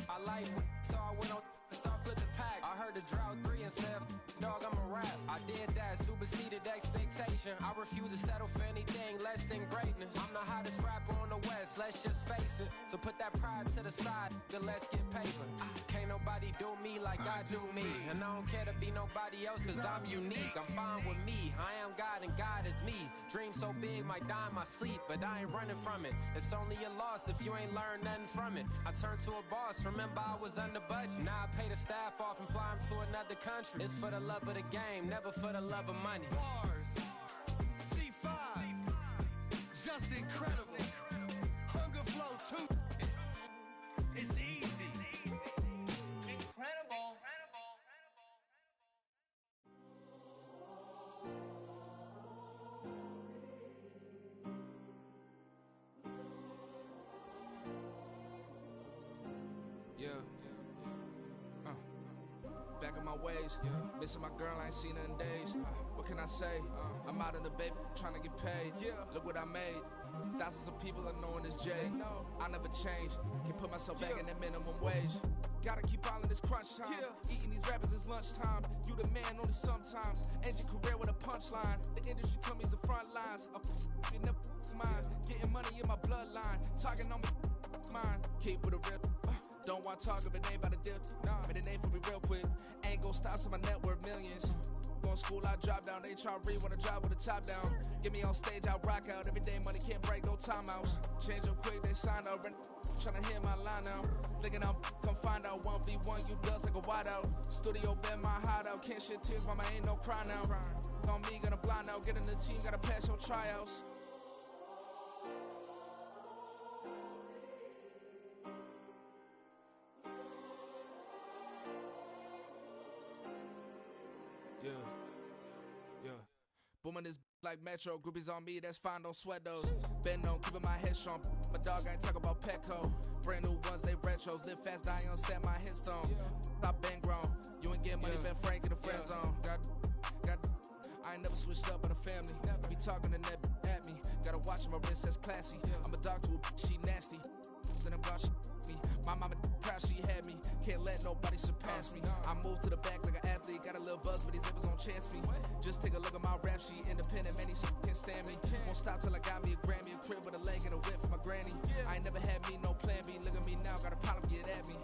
I like, so I went on and start flipping packs. I heard the drought 3 and said, dog, I'm a rap. I did that, superseded expectation. I refuse to settle for anything less than greatness. I'm the hottest rapper on the West, let's just face it. So put that pride to the side, then let's get paper. Can't nobody do me like I do me. And I don't care to be nobody else cause I'm unique. I'm fine with me, I am God and God is me. Dream so big might die in my sleep, but I ain't running from it. It's only a loss if you ain't learned nothing from it. I turned to a boss, remember I was under budget. Now I pay the staff off and fly them to another country. It's for the love of the game, never for the love of money. Bars. C5. Just incredible. Hunger Flow my ways. Missing my girl, I ain't seen her in days. What can I say? I'm out in the baby, trying to get paid. Look what I made. Thousands of people are knowing this Jay. I never change. Can put myself back in that minimum wage. Gotta keep all in this crunch time. Eating these rappers is lunchtime. You the man only sometimes. End your career with a punchline. The industry told me it's the front lines. You never mind. Getting money in my bloodline. Talking on me, mine. Keep with a real. Don't want to talk if it ain't about a deal. But it ain't for me real quick. Ain't gon' stop so my net worth millions. Going school, I drop down. They try to read when I drive with the top down. Get me on stage, I rock out. Every day money can't break, no timeouts. Change up quick, they sign up. Tryna hear my line now. Thinking I'm come find out 1v1, you dust like a wideout. Studio been my hideout. Can't shed tears, mama ain't no cry now. On me, gonna blind out. Get in the team, gotta pass your tryouts. Booming this like Metro, groupies on me, that's fine, don't sweat those. Been on, keeping my head strong. My dog ain't talk about Petco. Brand new ones, they retros. Live fast, die on, stand my headstone. Stop been grown. You ain't getting money, been frank in the friend zone. I ain't never switched up on the family. Be talking to that at me. Gotta watch my wrist, that's classy. I'm a dog to a she nasty. Then I'm gone, she me. My mama proud she had me. Can't let nobody surpass me. I move to the back like an athlete. Got a little buzz, but these zippers don't chance me. Just take a look at my rap sheet. Independent, man, these can't stand me. Won't stop till I got me a Grammy, a crib with a leg and a whip for my granny. I ain't never had me no plan B. Look at me now, got a problem, get at me.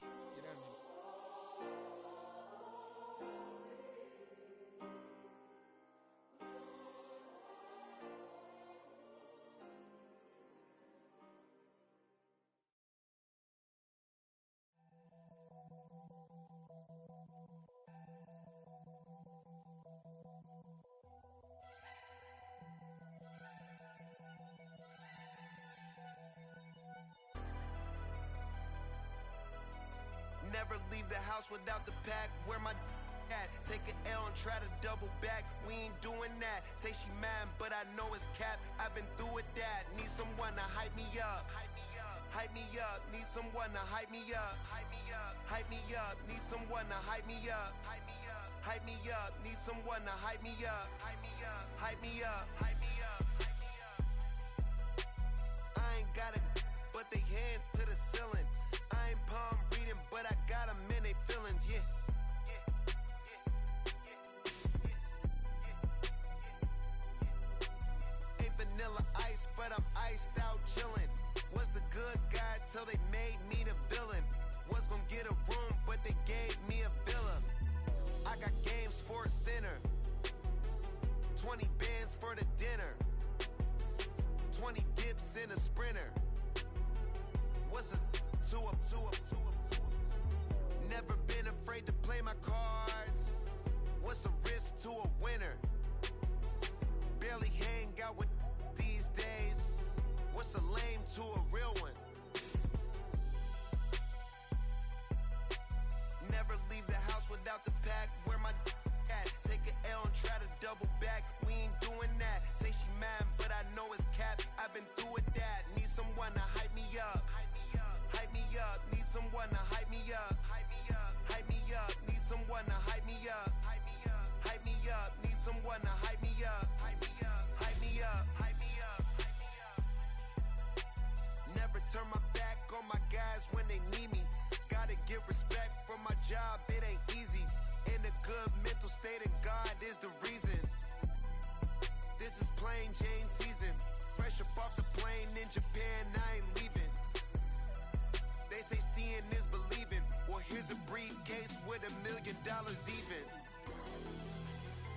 Never leave the house without the pack. Where my at? Take an L and try to double back. We ain't doing that. Say she mad, but I know it's cap. I've been through with that. Need someone to hype me up. Hype me up. Need someone to hype me up. Hype me up. Hype me up. Need someone to hype me up. Hype me up. Hype me up. Need someone to hype me up. Hype me up. Hype me up. Hype me up. Hype me up. I ain't got it, but they hands to the ceiling. I ain't palm reading, but I got them in they feelings, yeah. Ain't vanilla ice, but I'm iced out chillin'. Was the good guy till they made me the villain. Was gonna get a room, but they gave me a villa. I got Game Sports Center. 20 bands for the dinner. 20 dips in a sprinter. What's a 2 up? Never been afraid to play my cards. What's a risk to a winner? Barely hang out with these days. What's a lame to a real one? Never leave the house without the pack. Where my at? Take an L and try to double back. We ain't doing that. Say she mad, but I know it's cap. I've been through with that. Need someone to hype me up. Hype me up. Need someone to hype me up. Hype me up. Hype me up. Need someone to hype me up. Hype me up. Hype me up. Need someone to hype me up. Hype me up. Hype me up. Hype me up. Hype me up. Never turn my back on my guys when they need me. Gotta give respect for my job. It ain't easy. In a good mental state, and God is the reason. This is plain Jane season. Fresh up off the plane in Japan, I ain't leaving. They say seeing is believing. Well, here's a briefcase with $1 million even.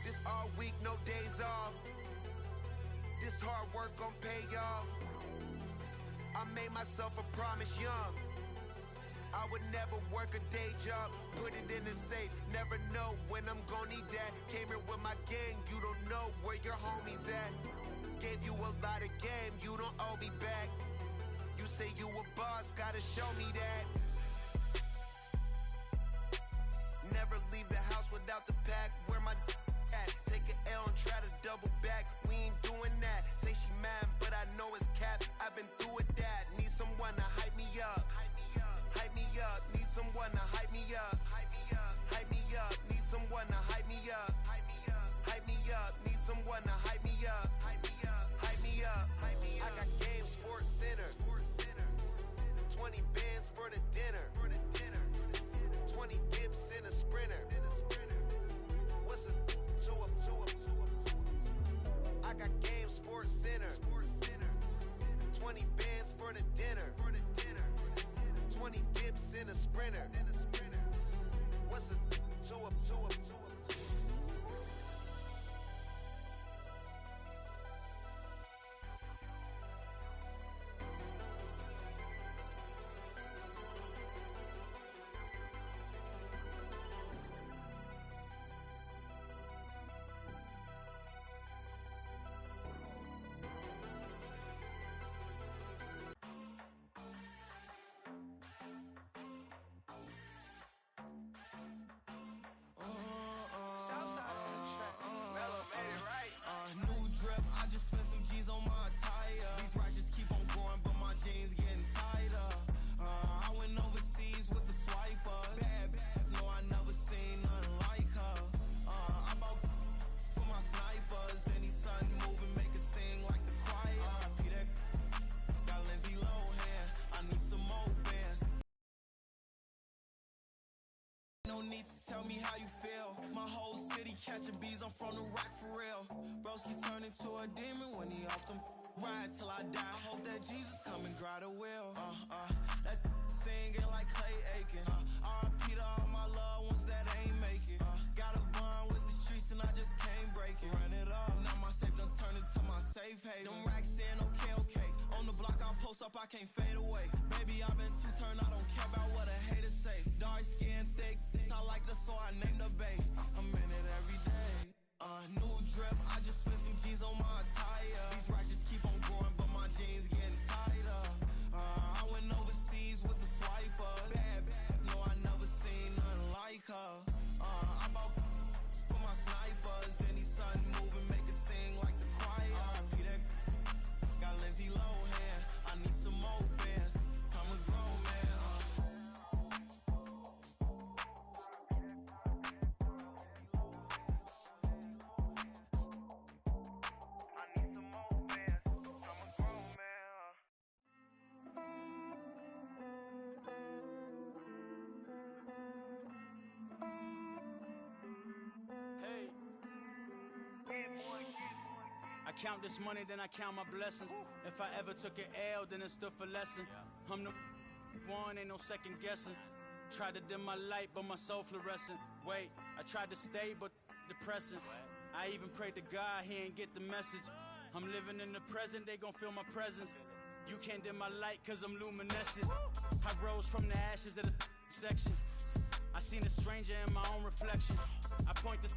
This all week, no days off. This hard work gon' pay off. I made myself a promise young. I would never work a day job, put it in the safe. Never know when I'm gon' need that. Came here with my gang, you don't know where your homies at. Gave you a lot of game, you don't owe me back. You say you a boss, gotta show me that. Never leave the house without the pack. Where my at? Take an L and try to double back. We ain't doing that. Say she mad, but I know it's cap. I've been through with that. Need someone to hype me up. Hype me up. Need someone to hype me up. Hype me up. Hype me up. Need someone the track. Mellow made it right. New drip, I just spent some G's on my attire. These righteous keep on going, but my jeans getting tighter. I went overseas with the swiper. Bad, no, I never seen nothing like her. I bought for my snipers. Any son moving, make it sing like the choir. Peter got Lindsay Lohan. I need some more bands. No need to tell me how you feel. My whole city catching bees, I'm from the rock for real. Broski turned into a demon when he off them. Ride till I die. I hope that Jesus come and grind the wheel. That singing like Clay Aiken. R.I.P. to all my loved ones that ain't make it. Got a bond with the streets and I just can't break it. Run it up, now my safe done turned into my safe haven. Them racks in, okay. On the block I'll post up, I can't fade away. Baby, I've been too turned, I don't care about what a hater say. Dark skin, thick, I like the so I named the bay. I'm in it every day. New drip, I just spent some G's on my attire. These righteous keep on going, but my jeans getting tighter. I went overseas with the swiper. Bad, no, I never seen nothing like her. I bought for my snipers. Any son moving, make it sing like the choir. Peter got Lindsay Lohan. I need some more bands. I'm a grown man. I count this money, then I count my blessings. If I ever took an L, then it stood for lesson. I'm the one, ain't no second guessing. Tried to dim my light, but my soul fluorescent. Wait, I tried to stay, but depressing. I even prayed to God, he ain't get the message. I'm living in the present, they gon' feel my presence. You can't dim my light, cause I'm luminescent. I rose from the ashes of the section. I seen a stranger in my own reflection. I point the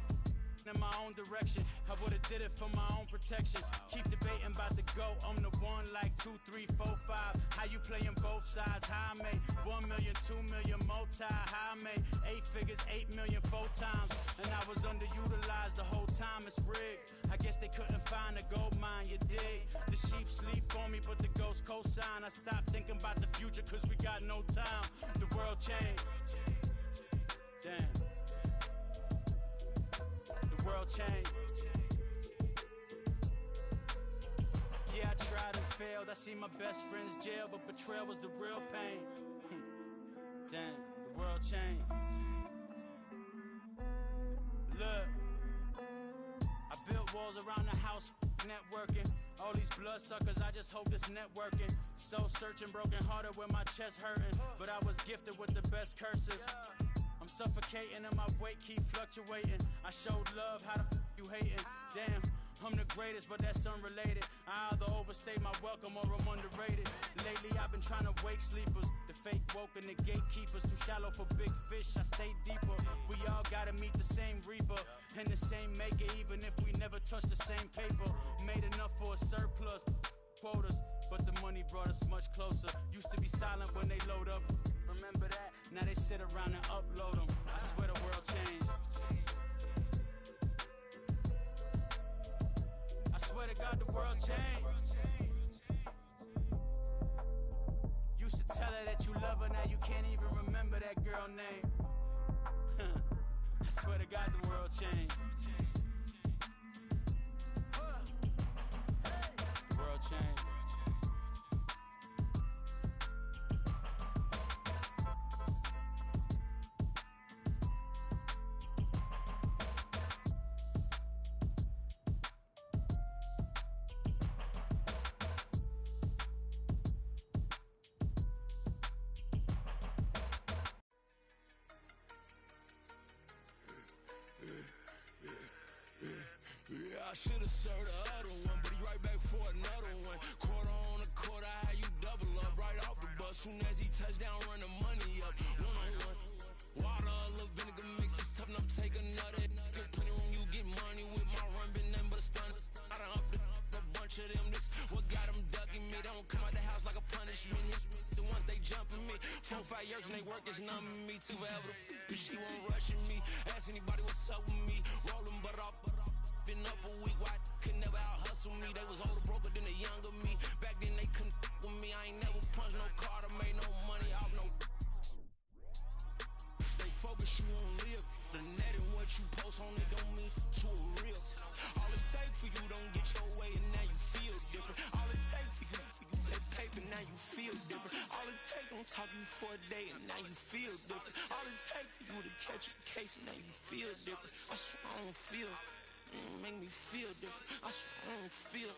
in my own direction. I would've did it for my own protection. Keep debating about the GOAT. I'm the one like 2, 3, 4, 5. How you playing both sides? How I make 1 million, 2 million, multi. How I make 8 figures, 8 million, 4 times. And I was underutilized the whole time. It's rigged. I guess they couldn't find a gold mine, you dig? The sheep sleep on me, but the ghost co-sign. I stopped thinking about the future, cause we got no time. The world changed. Damn. The world changed. Yeah, I tried and failed. I seen my best friends jail, but betrayal was the real pain. Damn, the world changed. Look, I built walls around the house, networking. All these bloodsuckers, I just hope this networking. Soul searching, broken hearted with my chest hurting. But I was gifted with the best cursive. I'm suffocating and my weight keep fluctuating. I showed love, how the you hating? Damn, I'm the greatest, but that's unrelated. I either overstay my welcome or I'm underrated. Lately I've been trying to wake sleepers. The fake woke and the gatekeepers. Too shallow for big fish, I stay deeper. We all gotta meet the same reaper and the same maker, even if we never touch the same paper. Made enough for a surplus, quotas, but the money brought us much closer. Used to be silent when they load up. Remember that? Now they sit around and upload them. I swear the world changed. I swear to God the world changed. Used to tell her that you love her, now you can't even remember that girl name. I swear to God the world changed. The world changed. I should've served the other one, but he right back for another one. Quarter on a quarter, how you double up right off the bus. Soon as he touch down, run the money up. One-on-one. Water, a little vinegar mix, it's tough enough, take another. Still plenty room, you get money with my run, been nothing but a stun. I done up a bunch of them, this what got them ducking me. They don't come out the house like a punishment. The ones they jumping me. 4 or 5 years and they work is numbing me. Too forever, she won't rushing me. Ask anybody what's up with me. Rollin', but off. Been up a week, why could never out hustle me? They was older, broker than the younger me. Back then they couldn't with me. I ain't never punched no card or made no money off no. They focus, you on live. The net and what you post on it don't mean to a real. All it take for you don't get your way and now you feel different. All it take for you that paper, now you feel different. All it take don't talk you for a day and now you feel different. All it take for you to catch a case and now you feel different. I swear I don't feel. Make me feel different. I swear I don't feel.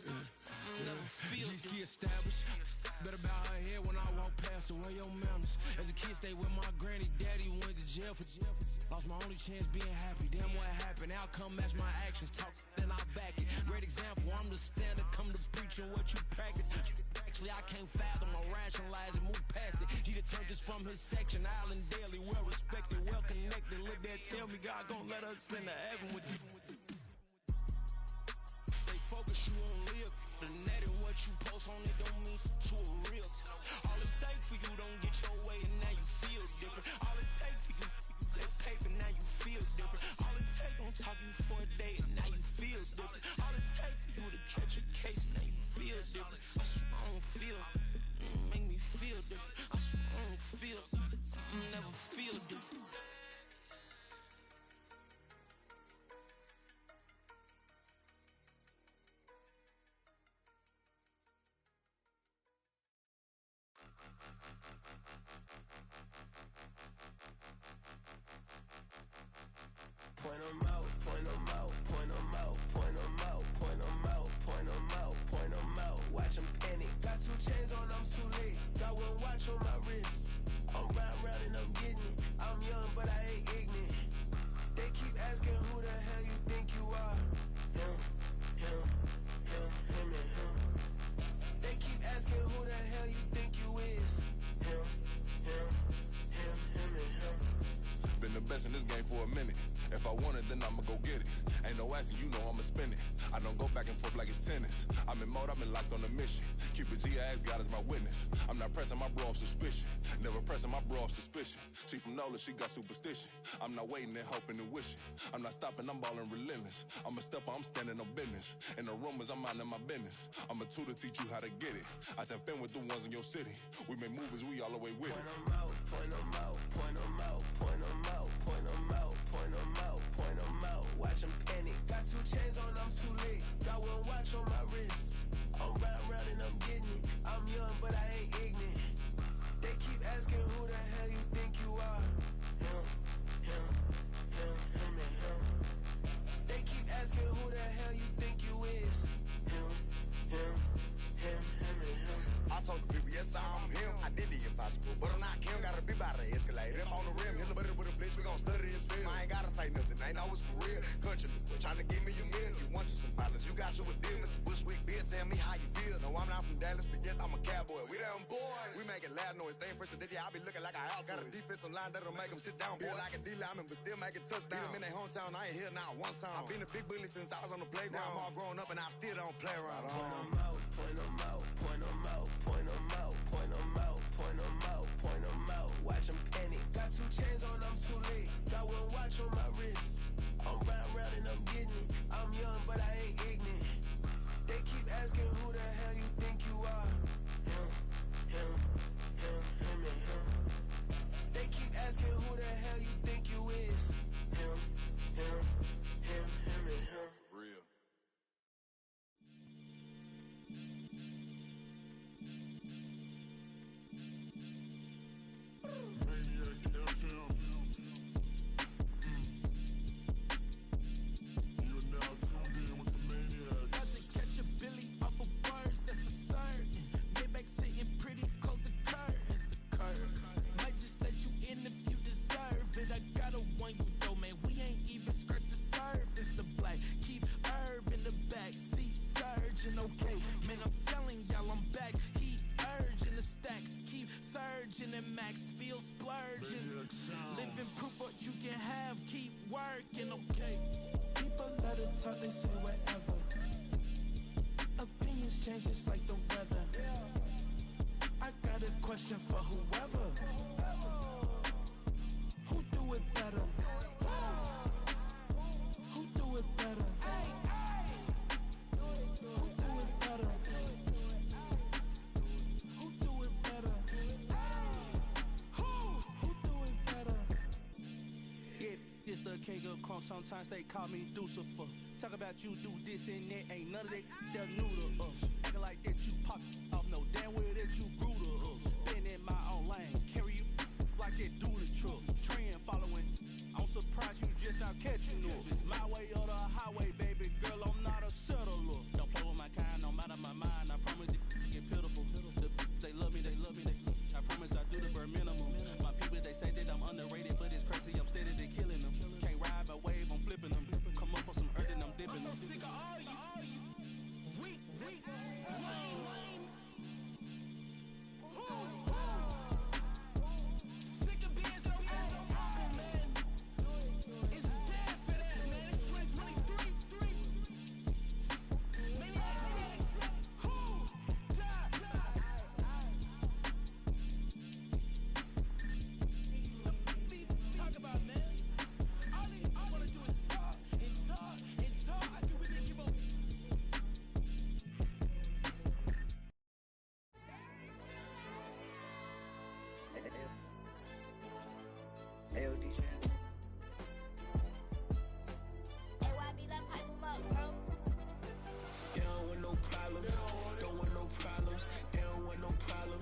Never feel G-ski established. Better bow her head when I walk past her. Where your manners? As a kid, stayed with my granny. Daddy went to jail for jail. Lost my only chance being happy. Damn, what happened? Outcome match my actions. Talk, then I back it. Great example. I'm the standard. Come to preaching what you practice. Actually, I can't fathom or rationalize and move past it. He turned this from his section. Island Daily, well respected, well connected. Look there, tell me God gon' let us into heaven with you. They focus, you on live. The net and what you post on it don't mean to a real. All it take for you don't get your way and now you feel different. All it take for you that paper, now you feel different. All it take don't talk you for a day and now you feel different. All it take for you to catch a case and now you feel different. I swear I don't feel. Make me feel different. I swear I don't feel. Never feel different. Point 'em out, point 'em out, point 'em out, point 'em out, point 'em out, point 'em out, point 'em out. Watch 'em panic. Got 2 chains on, I'm too late. Got 1 watch on my wrist. I'm round and I'm getting it. I'm young, but I ain't ignorant. They keep asking who the hell you think you are. Him, and him. They keep asking who the hell you think you is. Him, and him. Been the best in this game for a minute. If I want it, then I'ma go get it. Ain't no asking, you know I'ma spin it. I don't go back and forth like it's tennis. I'm in mode, I've been locked on a mission. Cupid G, I ask God as my witness. I'm not pressing my bro off suspicion. Never pressing my bro off suspicion. She from Nola, she got superstition. I'm not waiting and hoping and wishing. I'm not stopping, I'm balling relentless. I'm a stepper, I'm standing on business. In the rumors, I'm minding my business. I'm a tutor, teach you how to get it. I tap in with the ones in your city. We make movies, we all the way with it. Point 'em out, point 'em out, point 'em out, point 'em out, point 'em out, point 'em out, point 'em out. Watch 'em panic. Got 2 chains on, I'm too late. Got 1 watch on my wrist. I'm round and I'm getting it. I'm young, but I ain't ignorant. They keep asking who the hell you think you are. Him, and him. They keep asking who the hell you think you is. Him, and him. I told the people, yes, I'm him. I did the impossible, but I'm not Kim. Gotta be by the escalator. If on the rim, hit the butter with a blitz, we gon' study this film. I ain't gotta say nothing, ain't always for real. Country, trying to give me a meal. You want you some pilots, you got you a deal. Mr. Bushwick, Bill, tell me how you feel. No, I'm not from Dallas, but yes, I'm a cowboy. We them boys. We making loud noise. Stay first to I be looking like a house. Got a defensive line that'll make them sit down. Feel like a D-lineman, but still making touchdowns. Beat them in their hometown, I ain't here now one time. I've been a big bully since I was on the playground. Now I'm all grown up and I still don't play around. Point 'em out, point 'em out, point 'em out, point 'em out, point 'em out, point 'em out, point 'em out. Watch 'em panic. Got 2 chains on, I'm too late. Got 1 watch on my wrist. I'm round and I'm getting it. I'm young, but I ain't ignorant. They keep asking who the hell you think you are. Him, and him. They keep asking who the hell you think you is. Him, and him. Real. Maniac FM. You are now tuned in with the Maniacs. About to catch a Billy off of words, that's for certain. Maybach sitting pretty close to curtains. The curve might just let you in if you deserve it. I gotta warn you though, man, we ain't even scratched the surface. The black keep herb in the back seat surging. Okay, man, I'm telling y'all I'm back. Heat urging the stacks keep surging and max feel splurging. Living proof what you can have, keep working. Okay, people let it talk, they say whatever. Opinions change just like the weather. I got a question for whoever. Who do it better? Who do it better? king of crunk, sometimes they call me Lucifer. Talk about you do this and that, ain't none of that, they're new to us. Acting like that you pop off, no damn well that you grew to us. Been in my own lane, carry you like that do the truck. Trend following, I'm surprised you just not catching up. It's my way or the highway, baby girl, I'm not a settler. Don't play with my kind, no matter my mind, I promise it get pitiful. They love me, I promise I do the bare minimum. My people, they say that I'm underrated, but it's crazy, I'm steady, they killing them. Can't ride my wave, I'm flipping them. Come up for some earth and I'm dipping them. I'm so sick of all you weak, lame. Sick of being so open, man. It's dead for that, man. It's 2023. Talk about, man. All I wanna do is talk and talk and talk. I can really give up. Hey, DJ. AYB, that pipe him up, bro. You don't want no problems. Don't want no problems. You don't want no problems.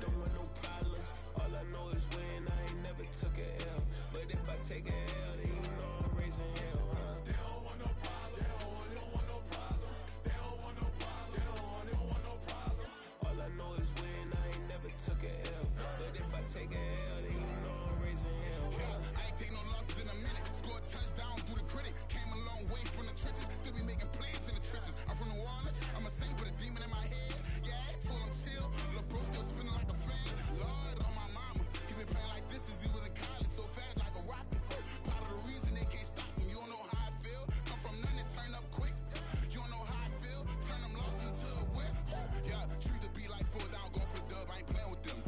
Don't want no problems. All I know is when I ain't never took a L. But if I take a L, then you know I'm raising hell, huh? They don't want no problems. They don't want no problems. They don't want no problems. They don't want no problems. All I know is when I ain't never took a L. But if I take a L, then you know I'm raising hell, huh? Yeah, I ain't take no losses in a minute. Scored a touchdown through the critic. Came a long way from the trenches. Still be making plays in the trenches. I'm from New Orleans. I'm a saint with a demon in my head. Yeah, I told him chill. Lil' bro still spinning like a fan. Lord on my mama. He been playing like this since he was in college. So fast like a rocket. Part of the reason they can't stop him. You don't know how I feel. Come from nothing, turn up quick. You don't know how I feel. Turn them losses into a whip. Yeah, treat the beat like 4 down, going for the dub. I ain't playing with them.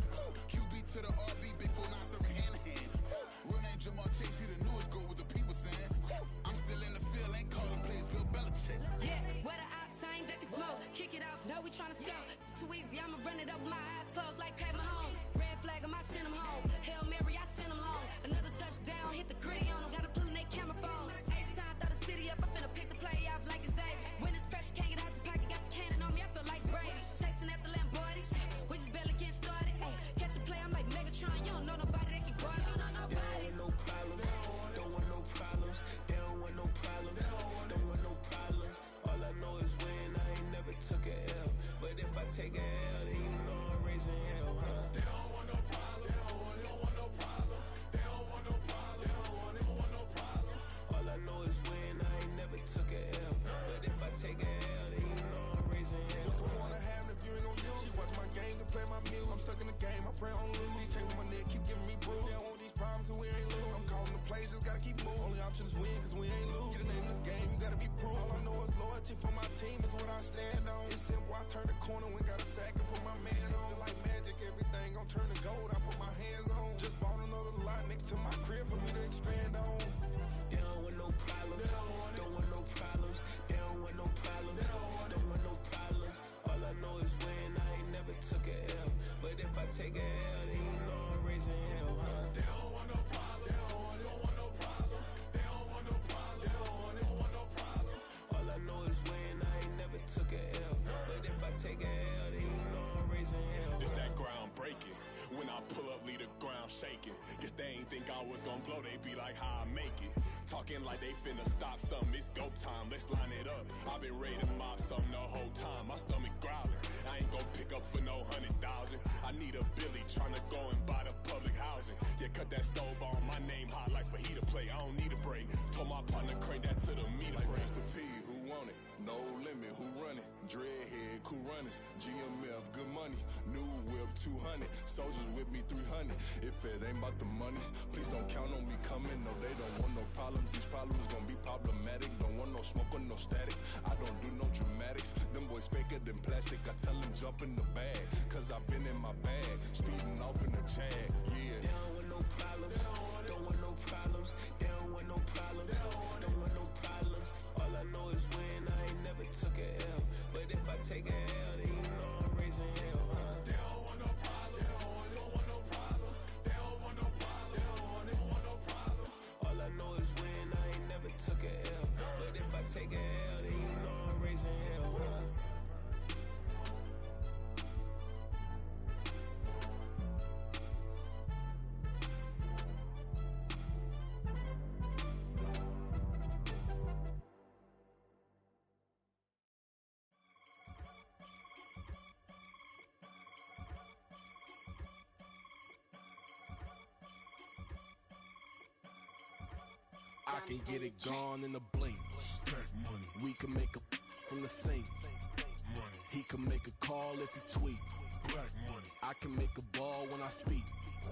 QB to the RB, big 4 9 serving hand to hand. Real name Jamar Chase, he the newest goal with the people saying. I'm still in the field, ain't calling plays Bill Belichick. Yeah, where the ops, I ain't ducking smoke. Kick it off, no, we tryna score. Too easy, I'ma run it up with my eyes closed like Pat Mahomes. Red flag, I send him home. Hail Mary, I send him long. Another touchdown, hit the gritty on him. Gotta pull in their camera phones. H-time, throw the city up. I finna pick the play off like it's Xavier. When it's pressure, can't get out the pocket. Got the cannon on me, I feel like Brady. Chasing after Lamborghini. We just barely get started. Ay, catch a play, I'm like Megatron. You don't know nobody that can guard me. You don't know nobody. No problems. Don't want no problems. They don't want no problems. Don't want no problems. All I know is when I ain't never took a L. But if I take a L, then you know I'm raising hell, huh? They don't want no problems. They don't want no problems. They don't want no problems. They don't want no problems. All I know is when I ain't never took a L. But if I take a L, then you know I'm raising hell. What's the point of having if you ain't gon' use? She watch my games and play my music. I'm stuck in the game, I pray on lose. These chains on my neck keep giving me bruise. They don't want these problems cause we ain't lose. I'm calling the plays, just gotta keep moving. Only option is win cause we ain't lose. Get a name in this game, you gotta be proof. All I know is loyalty for my team is what I stand on. It's simple, I turn the corner when got a sack and put my man on. Like magic, everything gon' turn to gold, I put my hands on. Just bought another lot next to my crib for me to expand on. They don't want no problems. Don't want no problems. They don't want no problems. Don't want no problems. All I know is when I ain't never took a L. But if I take a L, then you know I'm raising hell, huh? They don't want no problems. They don't want no problems. They don't want no problems. They don't want no problems. All I know is when I ain't never took a L. But if I take a L, then you know I'm raising hell. It's that ground breaking. When I pull up, leave the ground shaking. Guess they ain't think I was gonna blow, they be like, how I make it. Talking like they finna stop something, it's go time, let's line it up. I've been ready to mop something the whole time, my stomach growling. I ain't gon' pick up for no 100,000. I need a Billy tryna go and buy the public housing. Yeah, cut that stove on, my name hot like fajita play. I don't need a break. Told my partner crank that to the meter break. Mr. P, who want it? No limit, who run it? Dreadhead, cool runners, GMF, good money. New whip, 200. Soldiers with me, 300. If it ain't about the money, please don't count on me coming. No, they don't want no problems. These problems gon' be problematic. Don't want no smoke or no static. I don't do no dramatics. Them boys faker than plastic. I tell them jump in the bag, cause I've been in my bag. Speeding off in the Jag, yeah. They don't want no problems. Don't want no problems. They don't want no problems. Don't want no problems. All I know is when I ain't never took a L. But if I take a L, then you know I'm raising hell, huh? They don't want no problems. They don't want no problems. They don't want no problems. They don't want no problems. All I know is when I I can get it gone in a blink. Stack money. We can make a from the sink. Money. He can make a call if he tweet. Black money. I can make a ball when I speak.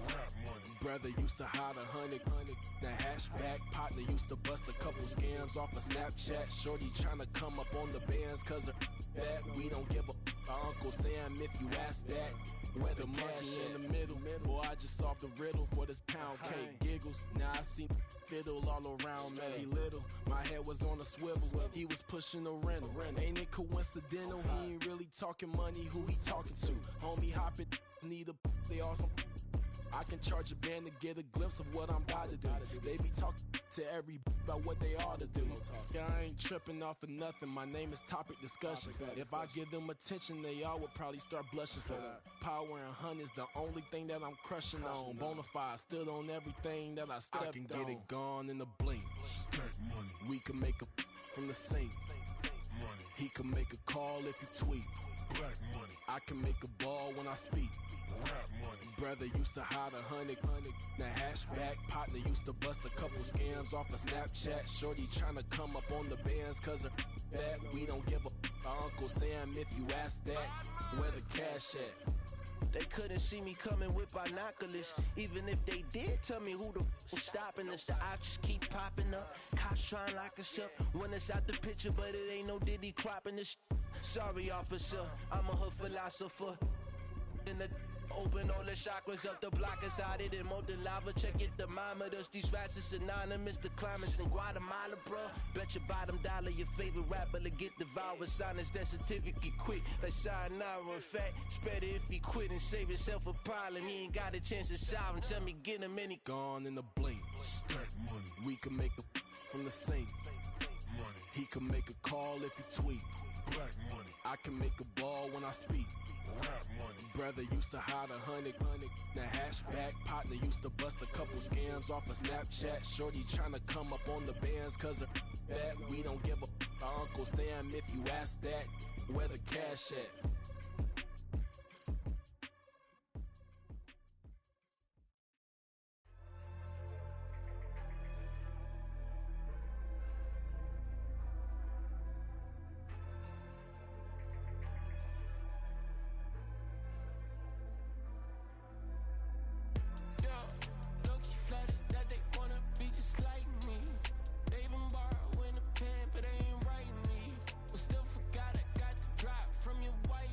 Rap money. Brother used to hide 100. The hashback partner used to bust a couple scams off of Snapchat. Shorty tryna come up on the bands cause of that. We don't give a Uncle Sam if you ask that. Where the cash in the middle. Boy, I just solved the riddle for this pound cake. Giggles, now I see fiddle all around me. Little, my head was on a swivel. He was pushing a rental. Ain't it coincidental? He ain't really talking money. Who he talking to? Homie hopping, need a they awesome. I can charge a band to get a glimpse of what I'm about to do. They be talking to every about what they ought to do. Yeah, I ain't tripping off of nothing. My name is Topic Discussion. If I give them attention, they all would probably start blushing. So power and honey's the only thing that I'm crushing on. Bonafide, stood on everything that I stepped on. I can get it gone in a blink. Stack money. We can make a from the sink. Money. He can make a call if he tweet. Black money. I can make a ball when I speak. Rap money. Brother used to hide 100. The hashback partner used to bust a couple scams off of Snapchat. Shorty tryna come up on the bands cause of that. We don't give a Uncle Sam if you ask that. Where the cash at? They couldn't see me coming with binoculars. Even if they did, tell me who the was stopping us. The options keep popping up. Cops trying to lock us up when it's out the picture, but it ain't no Diddy cropping this. Sorry, officer, I'm a hood philosopher. In the open all the chakras up the block inside it and molten lava. Check your thermometers. These rats is synonymous to climates in Guatemala, bro. Bet your bottom dollar your favorite rapper to get devoured. Sign his death certificate quick. Like sayonara. In fact, it's better if he quit and save himself a problem. He ain't got a chance to solve him. Tell me get him any gone in a blink. Stack money. We can make a from the sink. Money. He can make a call if he tweet. Black money. I can make a ball when I speak. Rap money. Brother used to hide 100. The hashback partner used to bust a couple scams off of Snapchat. Shorty tryna come up on the bands cause of that. We don't give a Uncle Sam if you ask that. Where the cash at? From your wife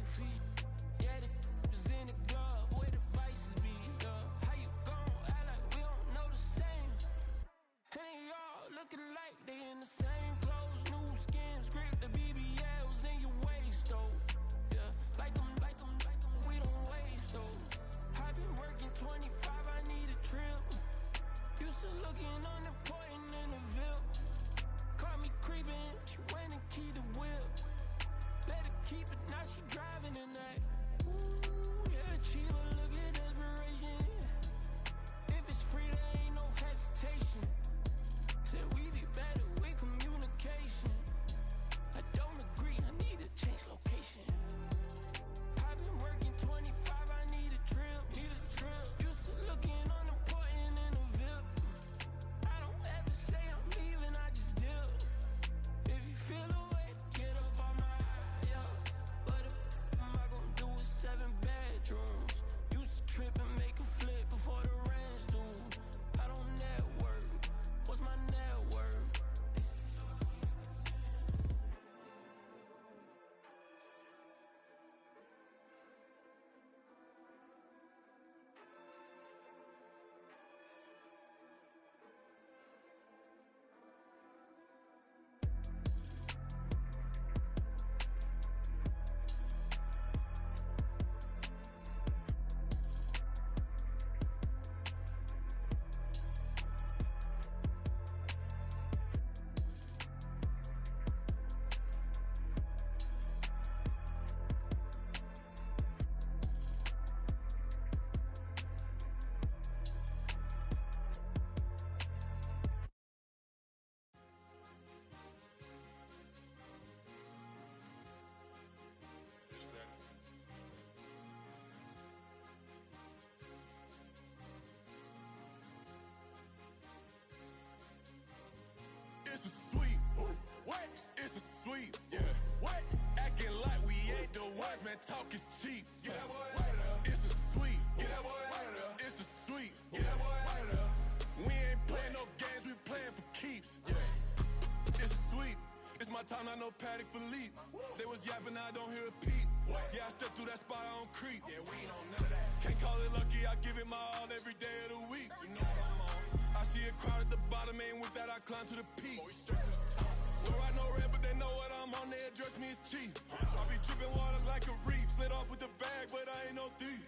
man, talk is cheap. Get that boy right up. It's a sweep. Get that boy right up. It's a sweep. Get that boy right up. We ain't playing no games, we playing for keeps. Yeah. It's a sweep. It's my time, I know Patek Philippe. They was yapping, I don't hear a peep. Yeah, I step through that spot, I don't creep. Yeah, we ain't on none of that. Can't call it lucky, I give it my all every day of the week. You know what I'm on. I see a crowd at the bottom, ain't with that, I climb to the peak. Don't ride no red, but they know what I'm on, they address me as chief. I be dripping water like a reef, slid off with the bag, but I ain't no thief.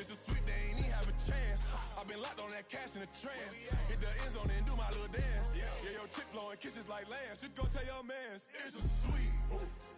It's a sweet, they ain't even have a chance. I've been locked on that cash in a trance. Hit the end zone and do my little dance. Yeah, your chick blowing kisses like lambs. You go tell your mans. It's a sweet.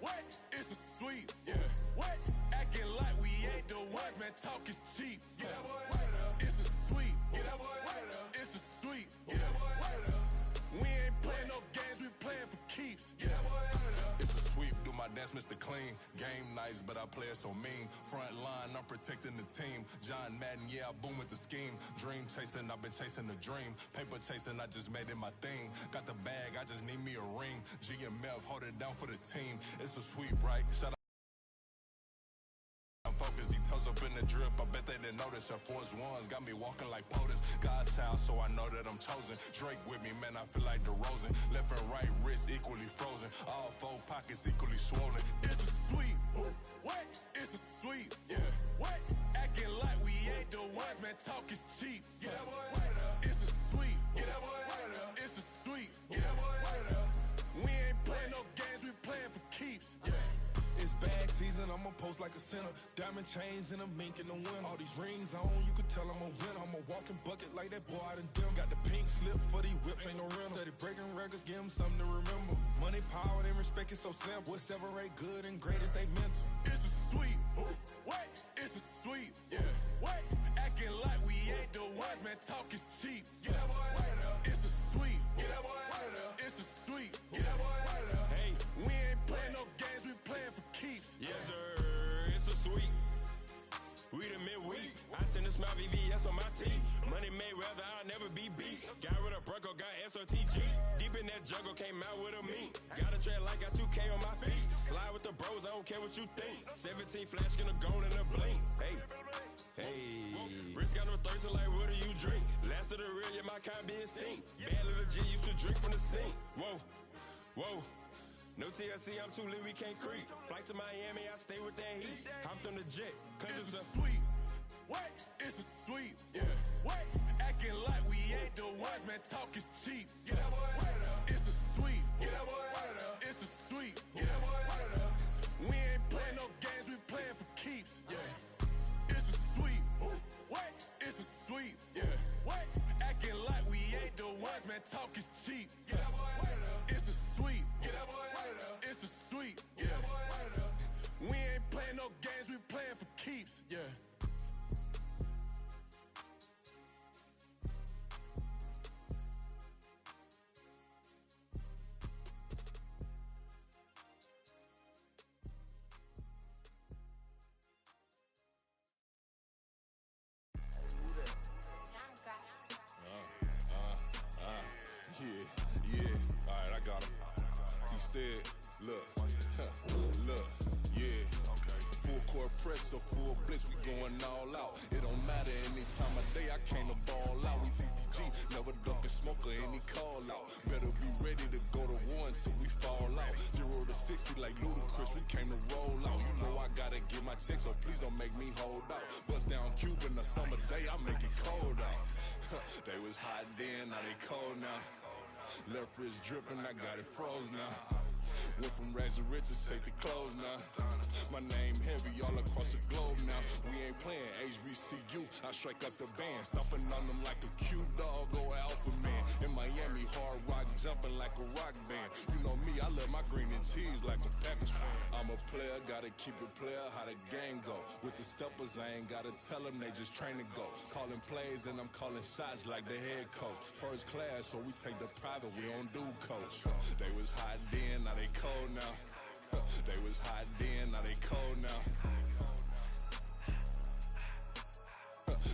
What? It's a sweet. Yeah. What? Acting like we ain't the ones, man. Talk is cheap. Get that boy right up. It's a sweet. Get that boy right up. It's a sweet. Get that boy right up. We ain't playing no games, we playing for keeps. Get that boy right up. It's a sweep, do my dance, Mr. Clean. Game nice, but I play it so mean. Front line, I'm protecting the team. John Madden, yeah, I boom with the scheme. Dream chasing, I've been chasing the dream. Paper chasing, I just made it my thing. Got the bag, I just need me a ring. GMF, hold it down for the team. It's a sweep, right? Shout out. I'm focused, he toes up in the drip. I bet they didn't notice. Air Force Ones got me walking like POTUS. God's child, so I know that I'm chosen. Drake with me, man, I feel like DeRozan. Left and right wrist equally frozen. All four pockets equally swollen. It's a sweep. What? It's a sweep. Yeah. What? Acting like we ain't the ones, man. Talk is cheap. Get that boy right up. It's a sweep. Get that boy right up. It's a sweep. Get that boy right up. We ain't playing no games, we playing for keeps. Yeah. It's bag season, I'ma post like a sinner. Diamond chains and a mink in the wind. All these rings on, you could tell I'm a winner. I'm a walking bucket like that boy out in dim. Got the pink slip for these whips, ain't no rental. Steady breaking records, give them something to remember. Money, power, and respect is so simple. What separate good and great is they mental. It's a sweep. What? It's a sweep. Yeah. What? Acting like we ain't the ones, man. Talk is cheap. Get that boy right up. It's a sweep. Get that boy right up. It's a sweep. Get that boy right up. Hey, we ain't playing no games, we playing for keeps. Yes, sir. It's a sweep. We the midweek. I tend to smile VVS on my teeth. Money made rather I'll never be beat. Got rid of Bronco, got SOTG. Deep in that jungle, came out with a mink. Got a tread like got 2K on my feet. Slide with the bros, I don't care what you think. 17 flash, gonna go in a blink. Hey, hey. Wrist got no thirst, like what do you drink? Last of the real, yeah, my kind be extinct. Bad little G used to drink from the sink. Whoa, whoa. No TLC, I'm too lit, we can't creep. Flight to Miami, I stay with that heat. Hopped on the jet, cause it's a sweep. What? It's a sweep. Yeah. What? Acting like we ain't the ones, man. Talk is cheap. Get that boy right up. It's a sweep. Get that boy right up. It's a sweep. Get that boy right up. We ain't playing no games, we playing for keeps. Yeah. It's a sweep. What? It's a sweep. Yeah. What? Acting like we ain't the ones, man. Talk is cheap. Get that boy right up. It's a sweep. Get that boy right up. It's a sweep. Get that boy right up. We ain't playing no games, we playing for keeps. Yeah. Yeah, alright, I got him. T-Stead, look, look, yeah. Full court press, so full blitz, we going all out. It don't matter any time of day, I came to ball out. We TCG, never ducking smoker, any call out. Better be ready to go to war until we fall out. 0 to 60 like Ludacris, we came to roll out. You know I gotta get my check, so please don't make me hold out. Bust down Cuban a summer day, I make it cold out. They was hot then, now they cold now. Left wrist dripping, I got it froze now. Went from rags to riches, take the clothes now. My name heavy all across the globe now. We ain't playing HBCU, I strike up the band. Stomping on them like a Q dog or alpha man. In Miami, hard rock jumping like a rock band. You know me, I love my green and cheese like a Packers fan. I'm a player, gotta keep it player, how the game go. With the steppers, I ain't gotta tell them, they just train to go. Calling plays and I'm calling shots like the head coach. First class, so we take the private, we don't do coach. They was hot then, now they cold now. They was hot then, now they cold now.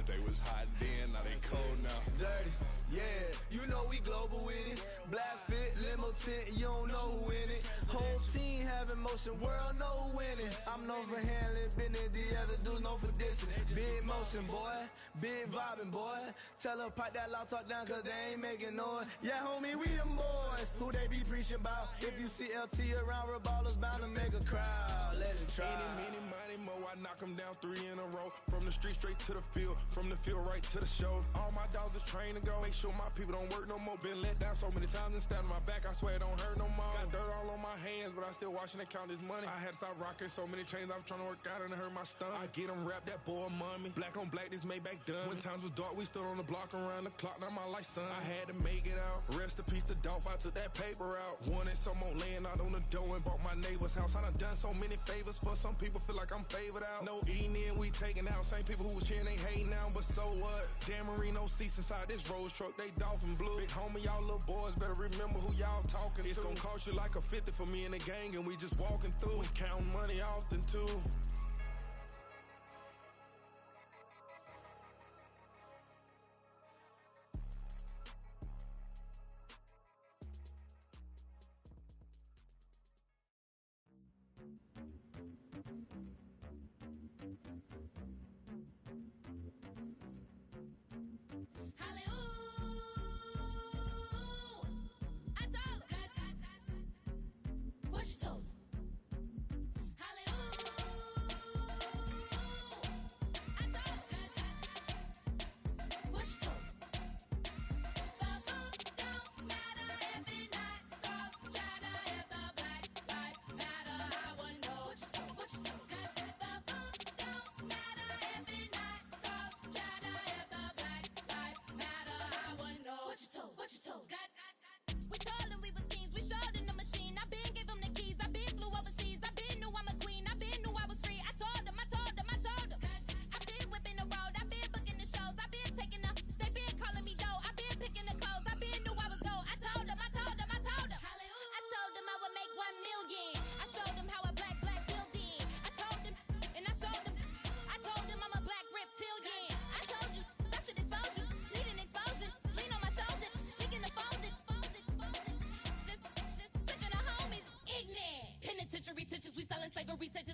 They was hot then, now they cold now. Dirty, Yeah, you know we global with it. Black fit, limo tint, you don't know who in it. Whole team having motion, world know who winning. I'm known for handling business, the other dudes known for dissing. Big motion, boy, big vibing, boy. Tell her pipe that loud talk down, cause they ain't making noise. Yeah, homie, we them boys, who they be preaching about. If you see LT around, Reballer's bound to make a crowd. Let it try. Any, money, mo, I knock them down 3 in a row. From the street straight to the field, from the field right to the show. All my dogs is trained to go. Make sure my people don't work no more. Been let down so many times and stabbed my back. I swear it don't hurt no more. Got dirt all on my hands, but I still watching and count this money. I had to stop rocking so many chains. I was trying to work out and it hurt my stomach. I get them rap that boy mommy. Black on black, this Maybach done. When times was dark, we stood on the block around the clock. Now my life, son. I had to make it out. Rest in peace to Dolph. I took that paper out. Wanted some more laying out on the dough and bought my neighbor's house. I done so many favors for some people. Feel like I'm favored out. No eating in, we taking out. Same people who was cheering, they hating now. But so what? Dan Marino seats inside this Rolls truck. They Dolphin blue. Big homie, y'all little boys better remember who y'all talking to. It's gonna cost you like a 50 for me and the gang, and we just walking through. We counting money often too.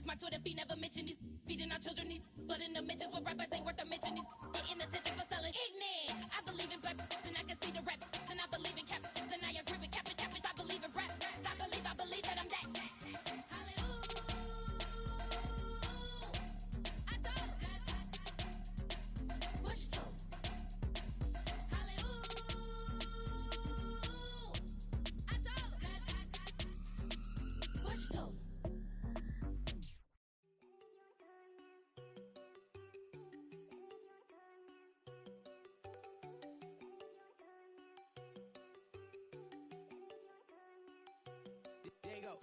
My Twitter feed never mention these feeding our children these but in the mentions what rappers ain't worth a mention these getting attention for selling ignorant. I believe in black and I can see the rap and I believe in cap and I agree with cap I believe in rap. I believe that I'm that. There you go.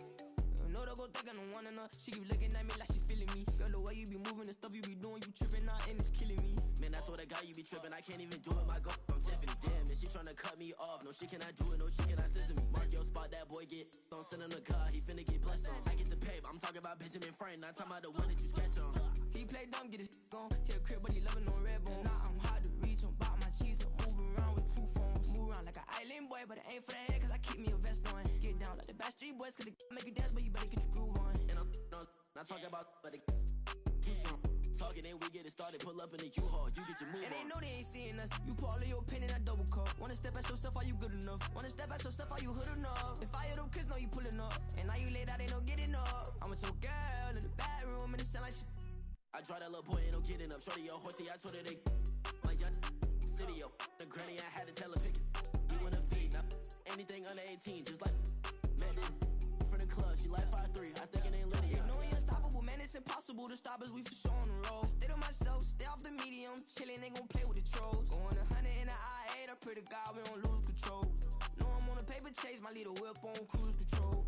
No, don't go think I don't wanna know. She keep looking at me like she feeling me. Girl, the way you be moving, the stuff you be doing, you tripping out and it's killing me. Man, I swear to God, you be tripping. I can't even do it. My girl from Tiffany. Damn, and she tryna cut me off. No, she cannot do it. No, she cannot scissor me. Mark your spot, that boy get on. Send him to God, he finna get blessed on. I get the paper. I'm talking about Benjamin Franklin. Not talking about the one that you sketch on. He play dumb, get his on. He a crib, but he loving on red bone. Now I'm hard to reach. I'm bout my cheese. I'm moving around with 2 phones. Move around like an island boy, but it ain't for the head, cause I keep me a vest on. Get down like the Backstreet Boys, cause it make you dance, but you better get your groove on. And I'm not talking about, but it too strong. Talking and we get it started, pull up in the U-Haul, you get your move and on. they know they ain't seeing us. You put all of your opinion, I double cup. Wanna step at yourself, are you good enough? Wanna step at yourself, are you hood enough? If I hear them kids, know you pulling up. And now you late out, ain't no getting up. I'm with your girl in the bedroom, and it sound like shit. I draw that little boy, ain't no getting up. Shorty, your horsey, I told her they my young city, yo. The granny, I had to tell her pick it. You wanna feed, now anything under 18, just like met this from the club. She like 5'3", I think it ain't Lydia. You know you unstoppable, man, it's impossible to stop us, we for sure on the road. Stay to myself, stay off the medium, chillin', they gon' play with the trolls. Going 100 in the I-8, I pray to God we don't lose control. Know I'm on a paper chase, my leader whip on cruise control.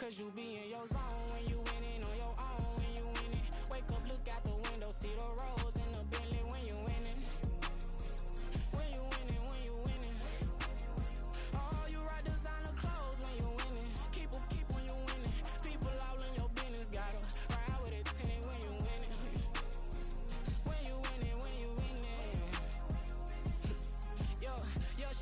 Cause you be in your zone when you winning on your own when you winning. Wake up, look out the window, see the rose in the Bentley when you winning. When you winning, when you winning. Oh, you rock designer clothes when you winning. Keep when you winning. People all in your business, gotta ride with it tinted when you winning. When you winning, when you winning. Yo,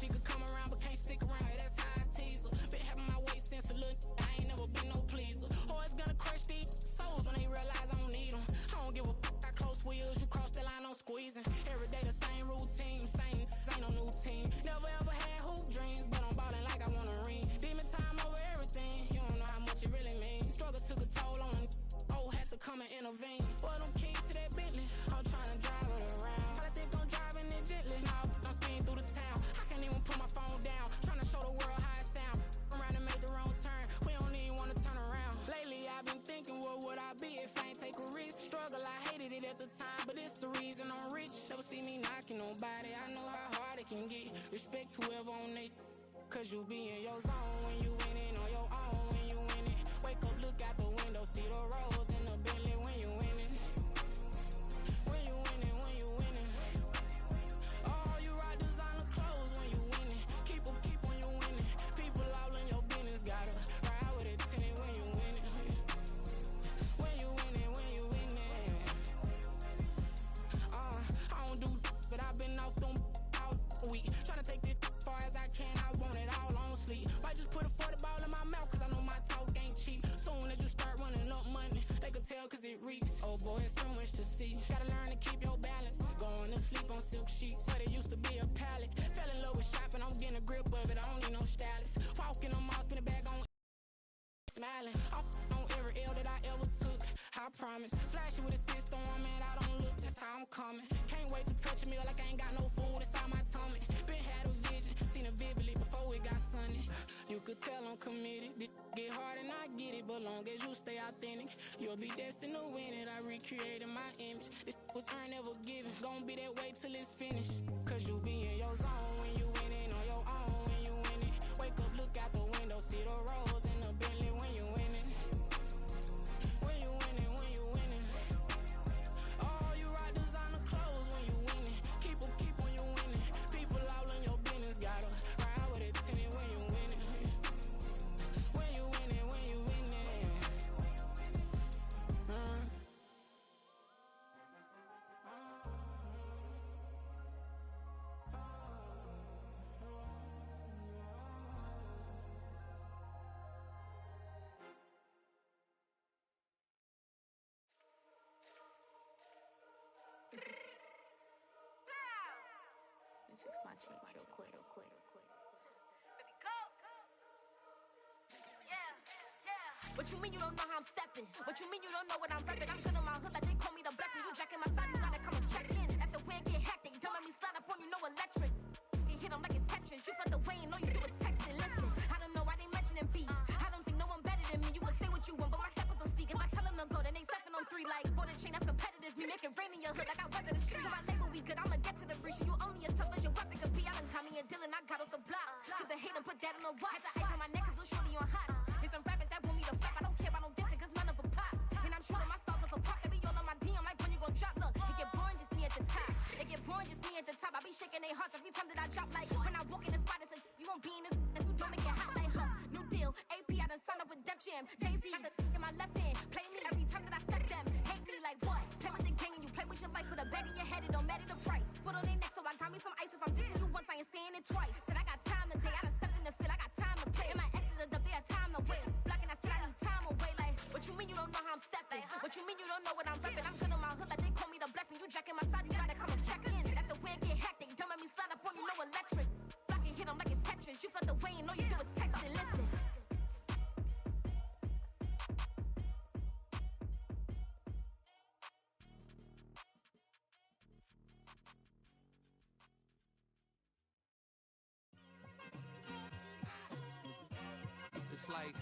she could come around but can't stick around. Yeah, that's how I tease her. Been having my waist since a little. I ain't never been no pleaser. Always gonna crush these souls when they realize I don't need them. I don't give a I close wheels, you cross the line, I'm squeezing. Every day the same routine, same, ain't no new team. Never ever had hoop dreams, but I'm ballin' like I want a ring. Demon time over everything, you don't know how much it really means. Struggle took a toll on them, had to come and intervene. Boy, them keys to that Bentley, I'm tryna drive it around. I think I'm driving it gently, now I'm speeding through the town. I can't even put my phone down, tryna show the world how it sound. Around and make the wrong turn, we don't even wanna turn around. Lately I've been thinking, what would I be if I ain't take a risk? Struggle, I hated it at the time, but it's the reason I'm rich. Never see me knocking nobody, I know how hard it can get. Respect whoever on they, cause you be in your zone when you winning on your own when you winning. Wake up, look out the window, see the rose in the Bentley when you winning. When you winning, when you winning. Oh, you rock designer clothes when you winning. Keep when you winning. People all in your business, gotta ride with it tinted when you winning. When you winning, when you winning. I don't do but I've been off them all week. Tryna take this far as I can, I want it all on sleep. Might just put a 40 ball in my mouth, cause I know my talk ain't cheap. Soon as you start running up money, they could tell cause it reeks. Oh boy, it's so much to see. Gotta learn to keep your balance. Going to sleep on silk sheets, but it used to be a pallet. Fell in love with shopping, I'm getting a grip of it, I don't need no stylist. Walking on mall, spin a bag on smiling. I'm on every L that I ever took, I promise. Flashy with a system, man, I don't look, that's how I'm coming. Can't wait to touch a meal like I ain't got no food inside my tummy. Been had a vision, seen it vividly before it got sunny. You could tell I'm committed, this get hard and I get it, but long as you stay authentic, you'll be destined to win it. I recreated my image, this was earned, never given. Gonna be that way till it's finished, cause you be in your zone when you winning on your own when you winning. Wake up, look out the window, see the rose in the Bentley when you winning. When you winning, when you winning. Oh, you rock designer clothes when you winning. Keep when you winning. People all in your business, gotta ride with it tinted when you winning. When you winning, when you winning. Fix my change real quick. What you mean you don't know how I'm stepping? What you mean you don't know what I'm repping? I'm feeling my hood like they call me the blessing. You jacking my side, you gotta come and check in. That's the way it get hectic. Don't make me slide up on you, no electric. Get hit on like it's Tetris. You felt the way and all you do is text it. Listen, I don't know why they mentioning beef. I don't think no one better than me. You can say what you want, but my steppers don't speak. If I tell them to go, then they stepping on 3 like border chain. That's competitive. Me making rain in your hood like I weather the streets. So my label we good. I'ma get to the breach. You only as tough as your weapon could be. I done got me a deal and I got off the block. Cause the hate and put that on the watch. Had the ice on my neck cause little shorty on hot. There's some rappers that want me to flap. I don't care about no dissing cause none of them pop. And I'm shooting my stars off a pop. They be all on my DM like when you gon' drop. Look, it get boring just me at the top. It get boring just me at the top. I be shaking their hearts every time that I drop. Like when I walk in the spot, it's a you won't be in this if you don't make it hot like her. New deal, AP, I done signed up with Def Jam. Jay-Z, got the in my left hand. Play me every time that I step them. Hate me like what? Play with the gang and you play with your life. Put a bet in your head, it don't matter the price. Foot on their neck, so I got me some ice. If I'm dissing you once, I ain't saying it twice. Said I got time today, I done stepped in the field, I got time to play. And my exes are up there, time to wait. Blocking, I said I need time away. Like, what you mean you don't know how I'm stepping? What you mean you don't know what I'm repping? I'm good on my hood like they call me the blessing. You jacking my side, you gotta come and check in. That's the way it get hectic. Don't make me slide up on you, no electric. Blocking, hit 'em like it's Tetris. You felt the way and all you do is text it. Listen. It's like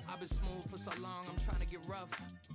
I I've been smooth for so long, I'm trying to get rough.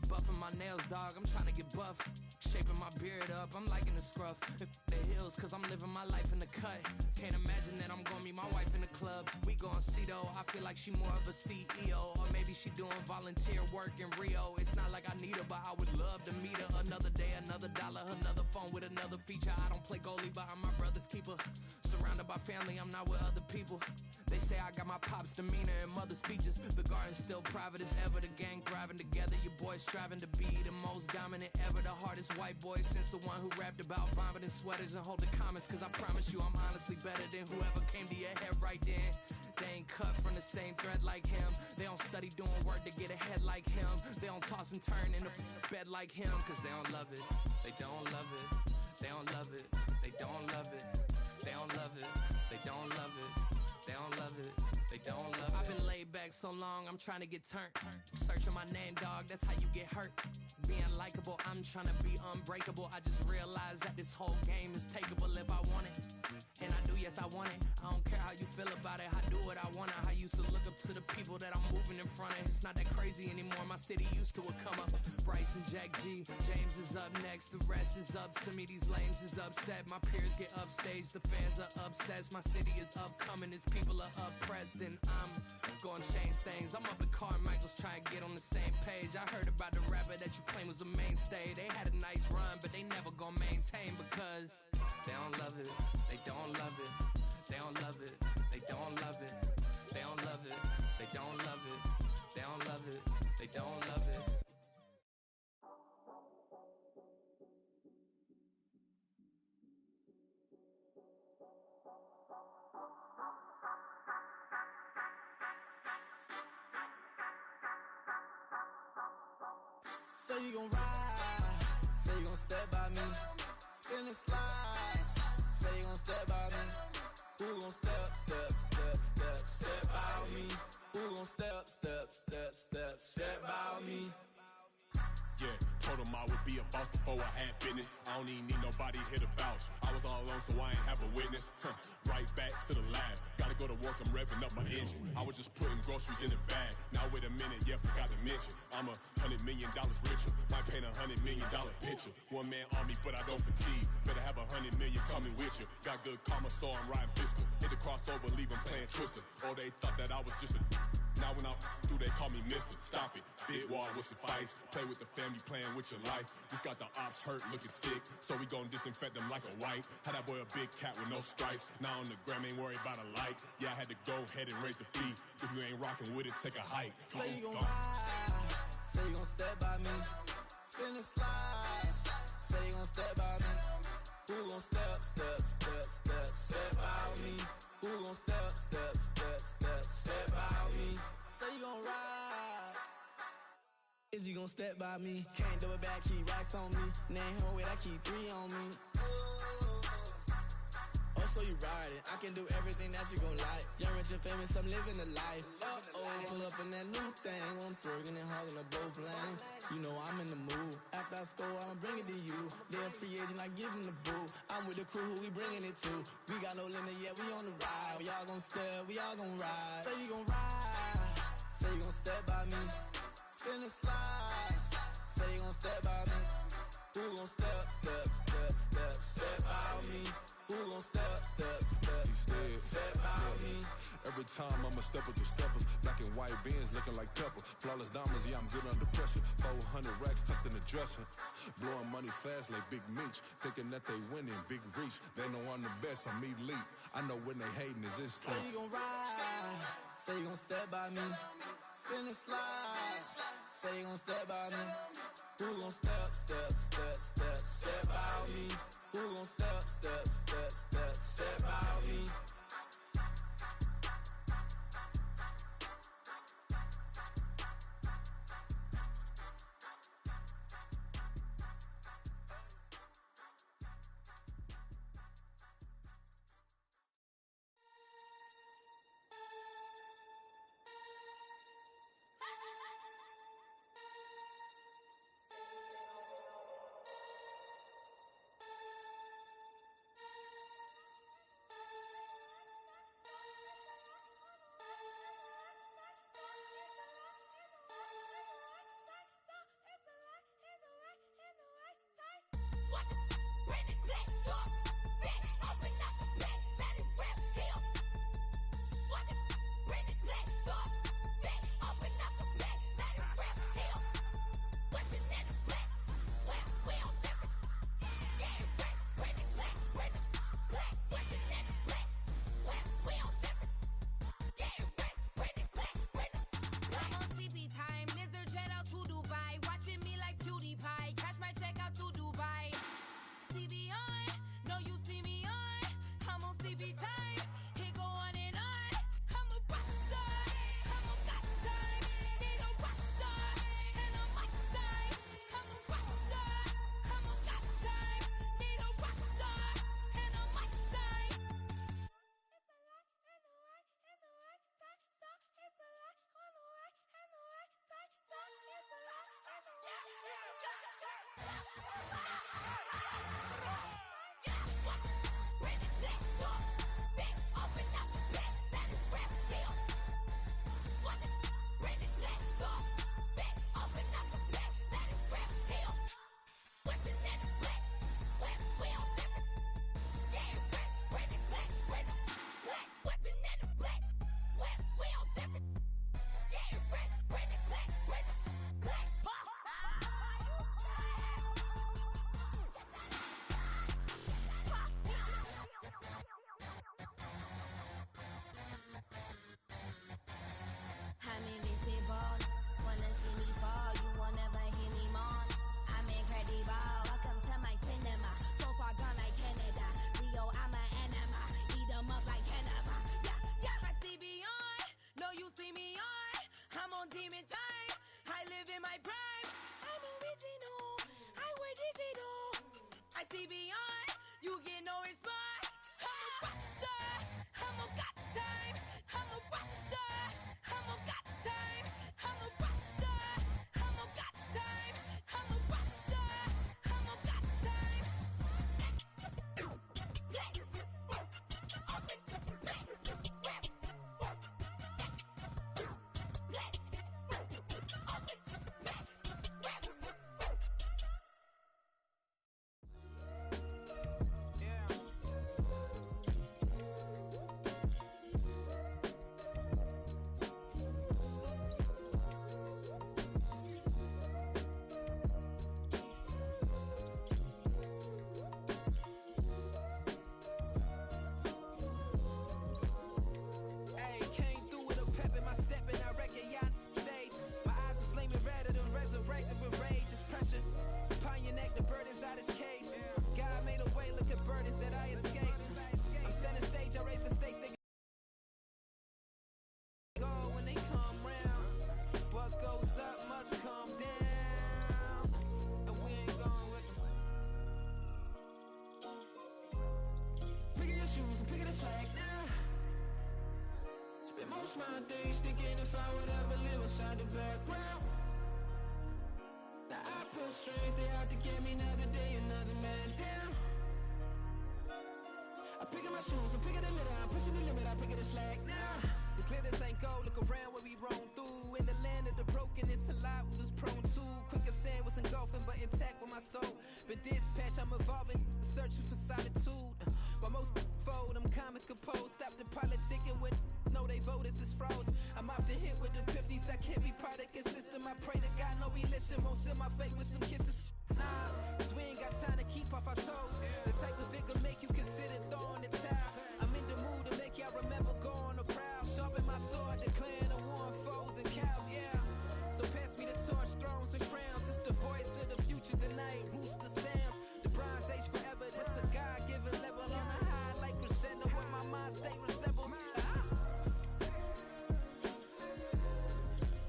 Buffing my nails, dog, I'm trying to get buff. Shaping my beard up, I'm liking the scruff. The hills, cause I'm living my life in the cut. Can't imagine that I'm gonna meet my wife in the club. We gon' see though, I feel like she more of a CEO. Or maybe she doing volunteer work in Rio. It's not like I need her, but I would love to meet her. Another day, another dollar, another phone with another feature. I don't play goalie, but I'm my brother's keeper. Surrounded by family, I'm not with other people. They say I got my pop's demeanor and mother's features. The garden's still private as ever. The gang thriving together. Your boys striving to be the most dominant ever. The hardest white boy since the one who rapped about vomiting sweaters and hold the comments. Cause I promise you I'm honestly better than whoever came to your head right then. They ain't cut from the same thread like him. They don't study doing work to get ahead like him. They don't toss and turn in the bed like him. Cause they don't love it. They don't love it. They don't love it. They don't love it. They don't love it. They don't love it. They don't love it. They don't love it. I've been laid back so long, I'm trying to get turned. Searching my name, dog, that's how you get hurt. Being likable, I'm trying to be unbreakable. I just realized that this whole game is takeable if I want it. And I do, yes, I want it. I don't care how you feel about it. I do what I want. I used to look up to the people that I'm moving in front of. It's not that crazy anymore. My city used to a come up. Bryce and Jack G. James is up next. The rest is up to me. These lames is upset. My peers get upstaged. The fans are obsessed. My city is upcoming. His people are oppressed. And I'm gonna change things. I'm up at Carmichael's trying to get on the same page. I heard about the rapper that you claim was a mainstay. They had a nice run, but they never gonna maintain because they don't love it. They don't love it. They don't love it. They don't love it. They don't love it. They don't love it. They don't love it. They don't love it. Say you gon' ride, say you gon' step by me, spin and slide, say you gon' step by me. Who gon' step by me? Who gon' step by me? Yeah, told him I would be a boss before I had business. I don't even need nobody here to vouch. I was all alone, so I ain't have a witness. Right back to the lab. Gotta go to work, I'm revving up my engine. I was just putting groceries in the bag. Now wait a minute, yeah, forgot to mention. I'm $100 million richer. Might paint $100 million picture. One man army, but I don't fatigue. Better have 100 million coming with you. Got good karma, so I'm riding fiscal. Hit the crossover, leave them playing Twister. Or they thought that I was just a... Now when I do, they call me Mister. Stop it. Big wall would suffice. Play with the family, playing with your life. Just got the ops hurt, looking sick. So we gon' disinfect them like a wipe. Had that boy a big cat with no stripes. Now on the gram, ain't worried about a light. Yeah, I had to go ahead and raise the fee. If you ain't rocking with it, take a hike. Say you gon' ride. Say you gon' step by me. Spin and slide. Say you gon' step by me. Who gon' step by me? Who gon' step by me? Say you gon' ride. Is you gon' step by me? Can't do it back, keep racks on me. Name home with I keep 3 on me. Oh, so you riding? I can do everything that you gon' like. Young, rich, and famous, I'm living the life. Pull up in that new thing. I'm swerving and hogging up both lanes. You know I'm in the mood. After I score, I'ma bring it to you. They're a free agent, I give them the boo. I'm with the crew, who we bringing it to. We got no limit, yeah, we on the ride. We all gon' step, we all gon' ride. Say you gon' ride. Say you gon' step by me. Spin and slide. Say you gon' step by me. Who gon' step by me? Who gon' step by me? Every time I'ma step with the steppers. Black and white beans looking like pepper. Flawless diamonds, yeah, I'm good under pressure. 400 racks tucked in the dresser. Blowing money fast like Big Meech. Thinking that they winning, big reach. They know I'm the best, I'm elite. I know when they hating is instinct. Say you gon' ride. Say you gon' step by me. Spin and slide. Say you gon' step by me. Who gon' step by me? Who gon' step by me? sleepy time. It go on and on. I'm a rock star. I'm a got time. Need a rock star. And I'm my time. I'm a rock star. I'm a got time. Need a rock star. And I'm my time. I'm invincible. Wanna see me fall, you will never hear me moan. I'm incredible. Welcome to my cinema. So far gone like Canada. Leo, I'm an enema. Eat 'em up like cannibal. Yeah, yeah. I see beyond. No, you see me on. I'm on demon time. I live in my prime. I'm original. I wear digital. I see beyond. You get no response. I'm a rock star. I'm a got time. I'm a rock star. I'm a got time. I'm a rock star. I'm a got time. I'm a rock star. I'm a got time. Hey, came through with a pep in my step and I reckon y'all stage. My eyes are flaming redder than resurrected with rage. It's pressure upon your neck, the burdens out his cage. God made a way, look at burdens that I escaped. I'm center stage, I raise the stakes. They go when they come round. What goes up must come down. And we ain't going with them. Pick your shoes and pick it a slack now. Spend most of my days thinking if I would ever live inside the background. Now I pull strings, they out to get me another day, another man down. I pick up my shoes, I'm picking the litter, I'm pushing the limit, I pick it a slack now. The glitters ain't gold, look around where we roam through. In the land of the broken, it's a lot we was prone to. Quicker sand was engulfing, but intact with my soul. Been dispatched, I'm evolving, searching for solitude. While most fold, I'm comic composed. Stop the politicking with know they voters is froze. I'm off the hit with the 50s, I can't be product and system. I pray to God, no he listen, won't seal my fate with some kisses. Nah, cause we ain't got time to keep off our toes. The type of it can make you consider throwing the towel. I'm in the mood to make y'all remember going to proud. Sharpen my sword, declaring the war on foes and cows, yeah. So pass me the torch, thrones and crowns. It's the voice of the future tonight, rooster sounds. The bronze age forever, this a God-given level. On a high like crescendo, where my mind stay resemble.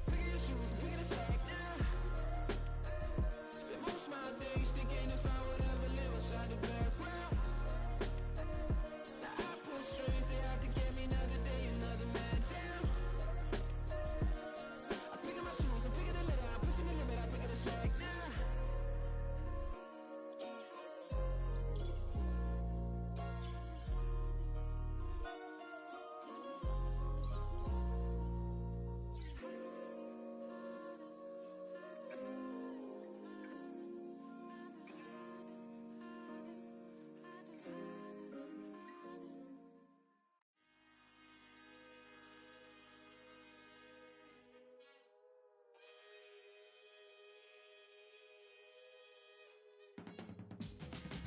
Pick your shoes and pick it a slack now. Spend most of my days thinking if I would ever live inside the background. Now I pull strings, they out to get me another day, another man down. I pick up my shoes, I'm picking the litter, I'm pushing the limit, I pick it a slack now.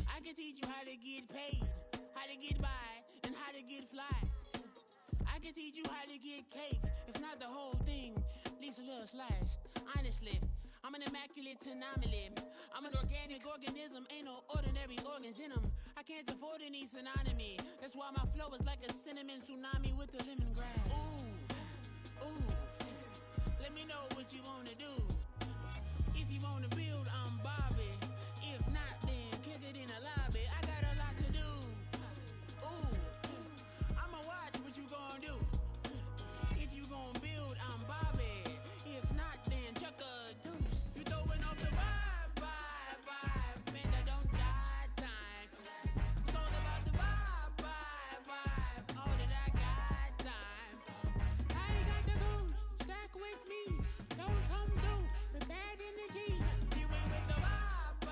I can teach you how to get paid, how to get by, and how to get fly. I can teach you how to get cake, if not the whole thing, at least a little slice. Honestly, I'm an immaculate anomaly. I'm an organic organism, ain't no ordinary organs in them. I can't afford any synonymy. That's why my flow is like a cinnamon tsunami with the lemongrass. Ooh, ooh. Let me know what you wanna do. If you wanna build, I'm Bobby. If not, then kick it in the lobby. I got a lot to do. Ooh, I'ma watch what you gon' do. If you gon' build, I'm Bobby. If not, then chuck a deuce. You throwing off the vibe, man, I don't got time. It's all about the vibe, all that I got time. I ain't got the goose, stack with me. Don't come through with bad energy. You ain't with the vibe,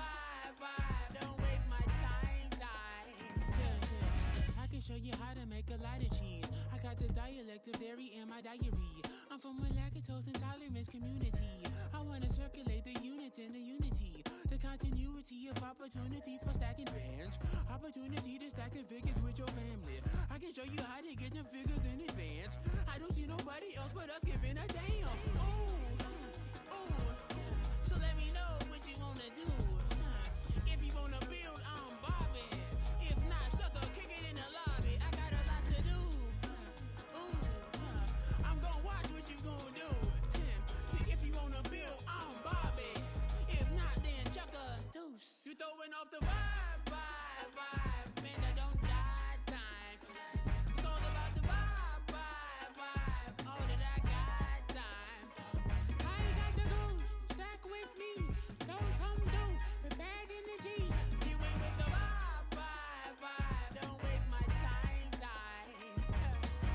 don't waste my time. Yeah. I can show you how to make a lot of cheese. I got the dialect of dairy in my diary. I'm from a lactose intolerance community. I wanna circulate the units in the unity. The continuity of opportunity for stacking bands. Opportunity to stack the figures with your family. I can show you how to get them figures in advance. I don't see nobody else but us giving a damn. Ooh, so let me know what you wanna do. If you wanna build, I'm Bobby. If not, sucker, kick it in the lobby. I got a lot to do. I'm gonna watch what you gonna do. See, if you wanna build, I'm Bobby. If not, then chuck a deuce. You throwing off the vibe, man, I don't got time. It's all about the vibe, all that I got time. I ain't got the goose, stack with me. Don't come through with bad energy. You ain't with the vibe, don't waste my time.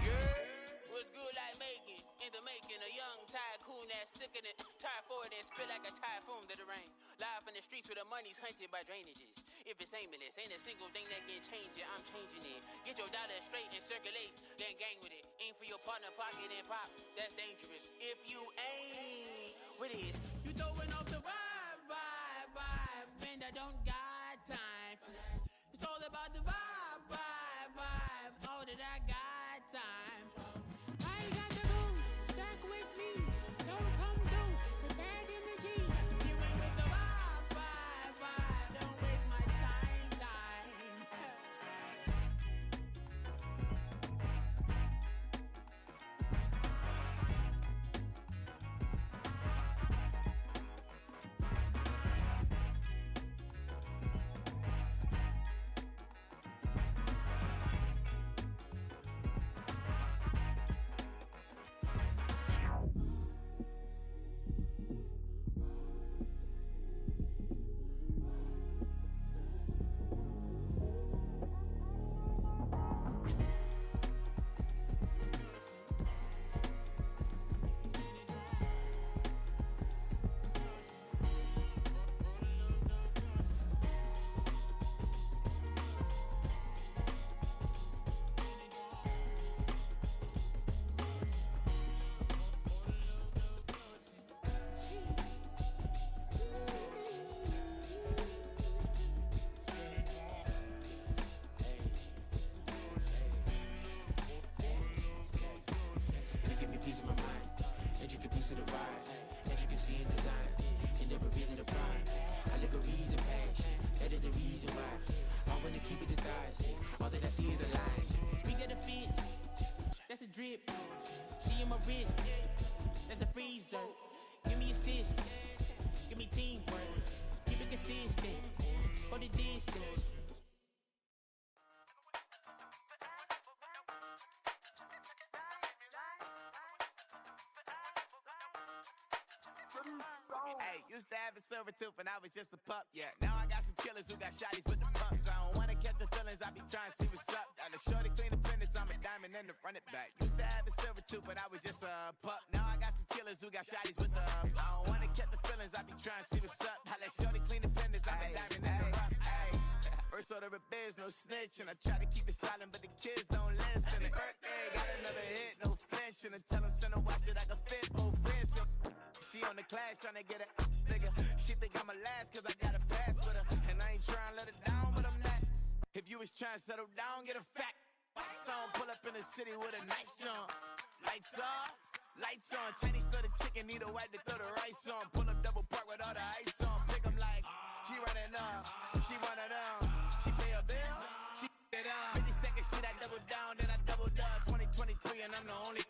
Yeah, what's good like making? In the making, a young tycoon that's sick in it. Tie forward and spit like a typhoon to the rain. Live in the streets where the money's hunted by drainages. If it's aimless, ain't a single thing that can change it. I'm changing it. Get your dollar straight and circulate, then gang with it. Aim for your partner, pocket and pop. That's dangerous. If you ain't with it, you throwing off the vibe, man, I don't got time for that. It's all about the vibe, all that I got time for. I ain't got the goose, stack with me. Don't come through with bad energy. You ain't with the vibe, don't waste my time. That's a drip. She in my wrist. That's a freezer. Give me assist. Give me teamwork. Keep it consistent. For the distance. Hey, used to have a silver tooth and I was just a pup, yeah. Now I got some killers who got shotties with the pumps. I don't wanna catch the feelings, I be trying to see what's up. Got a shorty clean the fitness, I'm a diamond and to run it back. Used to have a silver tooth but I was just a pup. Now I got some killers who got shotties with the I don't wanna catch the feelings, I be trying to see what's up. I let shorty clean the fitness, I'm a diamond and to run. First order of biz, no snitching. I try to keep it silent, but the kids don't listen. Birthday, got another hit, no flinching. And tell them send a watch that I can fit both wrists. She on the class trying to get a nigga. She think I'm a last cause I got a pass with her. And I ain't trying to let her down, but I'm not. If you was trying to settle down, get a fact. Song, pull up in the city with a nice jump. Lights off, lights on. Chinese throw the chicken, need a wipe to throw the rice on. Pull up double park with all the ice on. Pick 'em like, she running up, she one of them. She pay a bill, and I'm the only